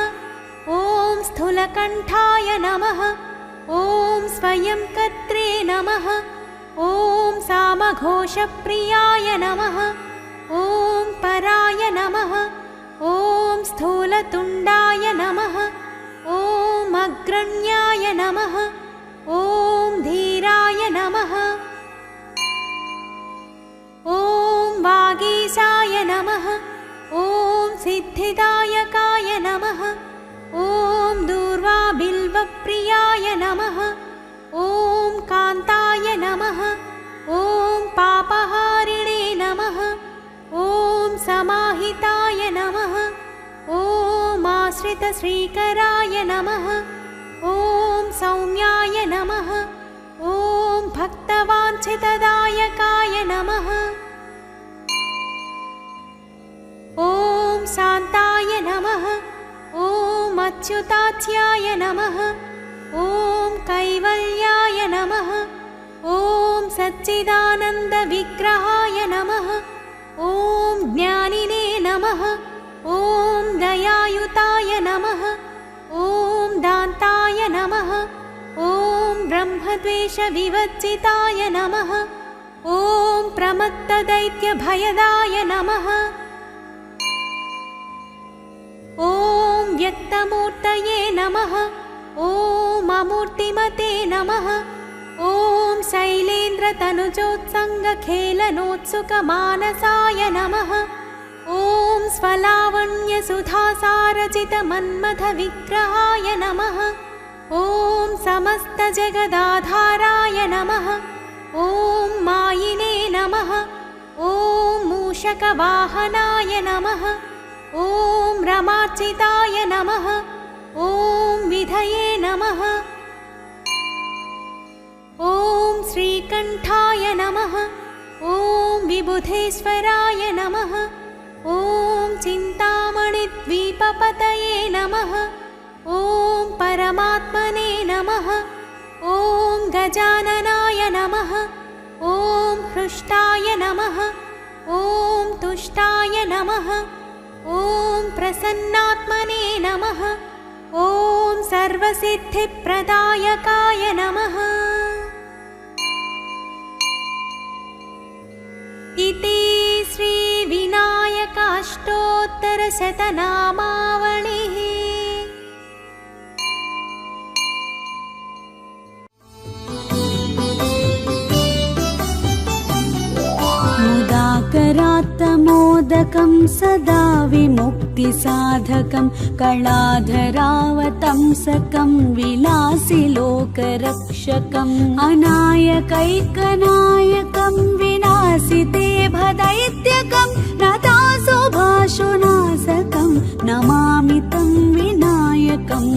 ॐ स्थूलकण्ठाय नमः ॐ स्वयंकर्त्रे नमः ॐ सामघोषप्रियाय नमः ॐ पराय नमः ॐ स्थूलतुण्डाय नमः ॐ अग्रण्याय नमः ॐ धीराय नमः ॐ वागीशाय नमः ॐ सिद्धिदायकाय नमः ॐ दूर्वाबिल्वप्रियाय नमः ॐ कान्ताय नमः ॐ पापहारिणे नमः ॐ समाहिताय नमः ॐ आश्रितश्रीकराय नमः ॐ सौम्याय नमः ॐ भक्तवाञ्छितदायकाय नमः ॐ शान्ताय नमः ॐ अच्युताख्याय नमः ॐ कैवल्याय नमः ॐ सच्चिदानन्दविग्रहाय नमः ॐ ज्ञानिने नमः ॐ दयायुताय नमः ॐ दान्ताय नमः ॐ ब्रह्मद्वेषविवर्जिताय नमः ॐ प्रमत्तदैत्यभयदाय नमः ॐ व्यक्तमूर्तये नमः ॐ अमूर्तिमते नमः ॐ शैलेन्द्रतनुजोत्सङ्गखेलनोत्सुकमानसाय नमः ॐ स्वलावण्यसुधासारजितमन्मथविग्रहाय नमः ॐ समस्तजगदाधाराय नमः ॐ मायिने नमः ॐ मूषकवाहनाय नमः ॐ रमार्चिताय नमः ॐ विधये नमः ॐ श्रीकण्ठाय नमः ॐ विबुधेश्वराय नमः ॐ चिन्तामणिद्वीपपतये नमः ॐ परमात्मने नमः ॐ गजाननाय नमः ॐ हृष्टाय नमः ॐ तुष्टाय नमः ॐ प्रसन्नात्मने नमः ॐ सर्वसिद्धिप्रदायकाय नमः इति श्रीविनायकाष्टोत्तरशतनामावलिः। मुदाकरात्तमोदकं सदा विमुक्तिसाधकं कलाधरावतंसकं विलासिलोकरक्षकम् अनायकैकनायकं विनाशिते भदैत्यकं नतासुभाषुनाशकं नमामि तं विनायकम्।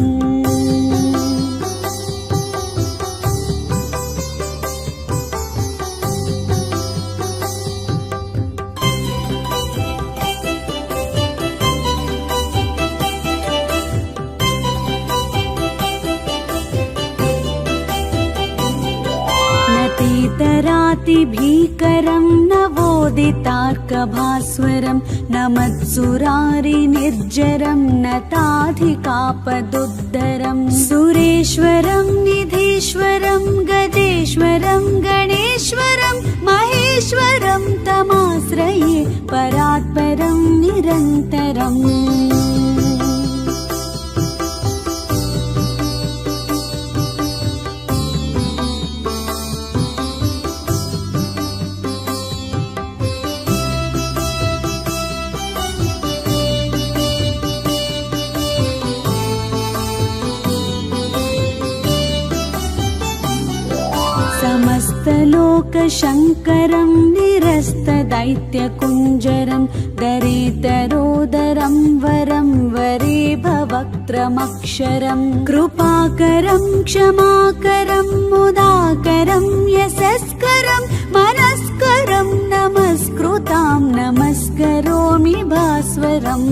भीकरं नवोदितार्कभास्वरं नमत्सुरारिनिर्जरं नताधिकापदुद्धरं सुरेश्वरं निधीश्वरं गजेश्वरं गणेश्वरं महेश्वरं तमाश्रये परात्परं निरन्तरम्। समस्तलोकशङ्करं निरस्तदैत्यकुञ्जरं दरेतरोदरं वरं वरेभवक्त्रमक्षरं कृपाकरं क्षमाकरं मुदाकरं यशस्करं मनस्करं नमस्करं नमस्कृतां नमस्करोमि भास्वरम्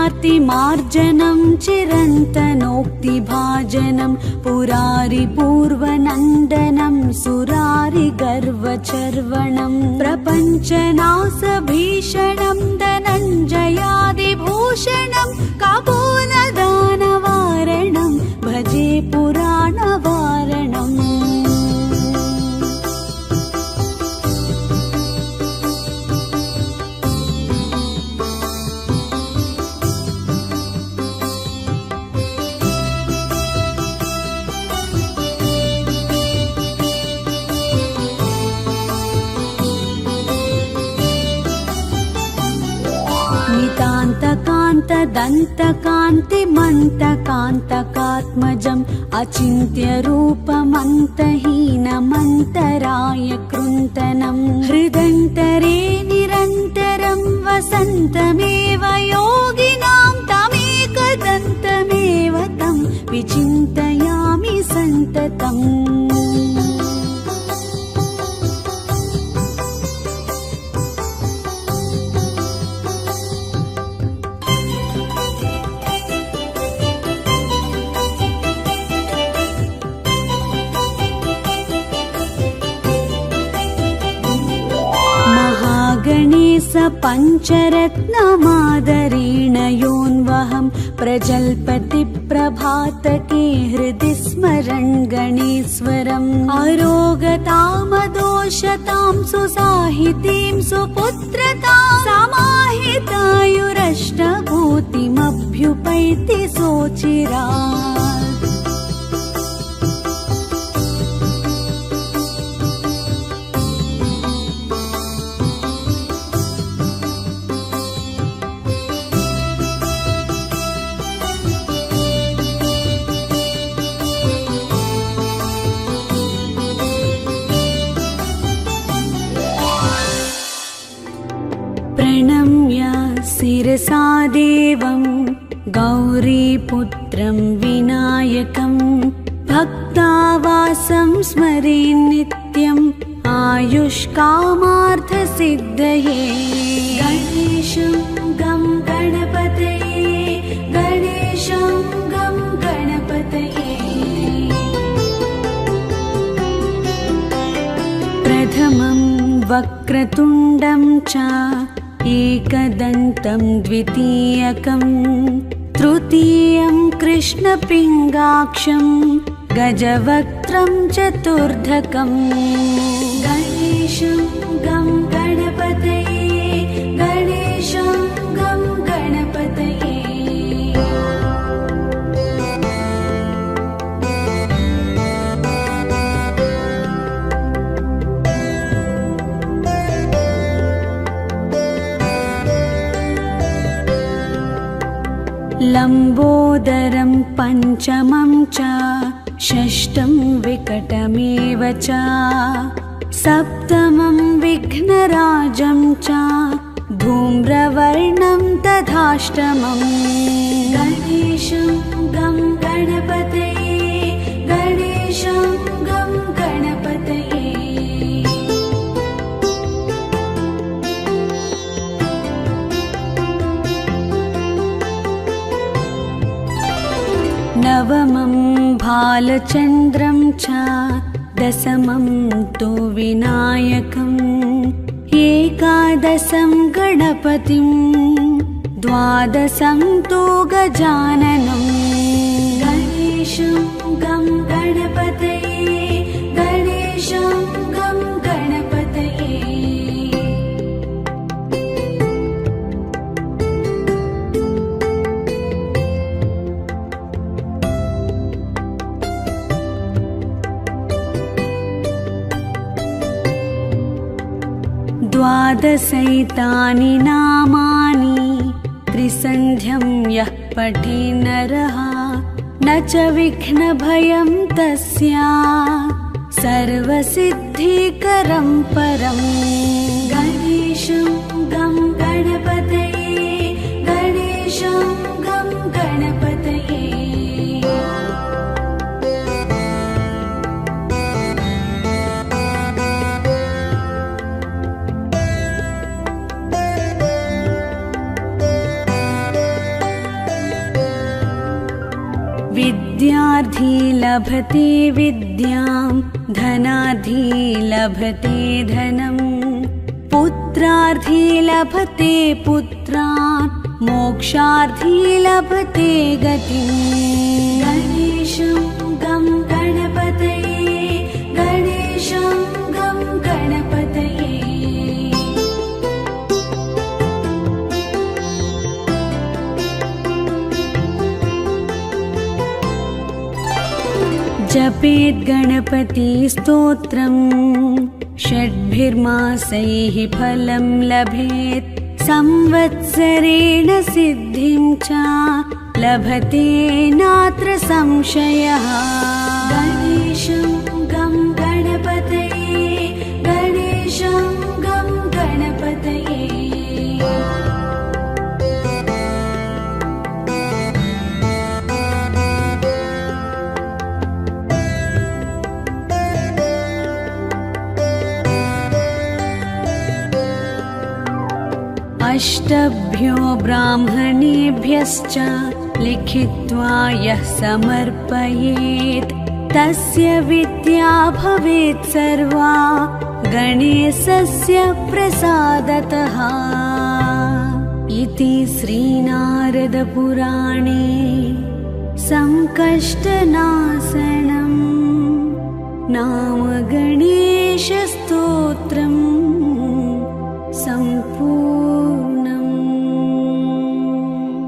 किञ्चनातिमार्जनं चिरन्तनोक्तिभाजनं पुरारिपूर्वनन्दनं सुरारिगर्वचर्वणं प्रपञ्चनासभीषणं धनञ्जयादिभूषणं कापोलदानवारणं भजे पुराणवारणम् दन्तकान्तकान्तिमन्तकान्तकात्मजम् अचिन्त्यरूपमन्तहीनमन्तराय कृन्तनम् हृदन्तरे निरन्तरं वसन्तमेव योगिनां तमेकदन्तमेव तं विचिन्तयामि सन्ततम् गणेश पञ्चरत्नमादरेण योऽन्वहं प्रजल्पति प्रभातके हृदि स्मरन् गणेश्वरम् अरोगतामदोषतां सुसाहितीं सुपुत्रतां समाहितायुरष्टभूतिमभ्युपैति सोचिरात् प्रणम्य शिरसा देवं गौरीपुत्रं विनायकं भक्तावासं स्मरे नित्यम् आयुष्कामार्थसिद्धये गणेशं गं गणपतये गणेशं गं गणपतये प्रथमं वक्रतुण्डं च एकदन्तं द्वितीयकं तृतीयं कृष्णपिङ्गाक्षं गजवक्त्रं चतुर्धकम् गणेशं गं गणपतये गणेशं गं गणपतये लम्बोदरं पञ्चमं च षष्ठं विकटमेव च सप्तमं विघ्नराजं च धूम्रवर्णं तथाष्टमम् गणेशं गं गणपतये गणेशं गं गणपतये नवमं भालचन्द्रं च दशमं तु विनायकम् एकादशं गणपतिं द्वादशं तु गजाननं गणेशं गं गणपतये गणेशं गं गणपतये द्वादशैतानि नामानि त्रिसन्ध्यं यः पठे नरः न च विघ्नभयं तस्या सर्वसिद्धिकरं परम् गणेशं गं गणपतये गणेशं गं गणपतये विद्यार्थी लभते विद्यां धनार्थी लभते धनम् पुत्रार्थी लभते पुत्रान् मोक्षार्थी लभते गतिम् गणेशं गं गणपतये गणेशं गं गणपतये जपेत् गणपति स्तोत्रम् षड्भिर्मासैः फलं लभेत् संवत्सरेण सिद्धिं च लभते नात्र संशयः गणेशं गं गणपतये गणेशं गं गणपतये अष्टभ्यो ब्राह्मणेभ्यश्च लिखित्वा यः समर्पयेत् तस्य विद्या भवेत् सर्वा गणेशस्य प्रसादतः इति श्रीनारदपुराणे संकष्टनाशनं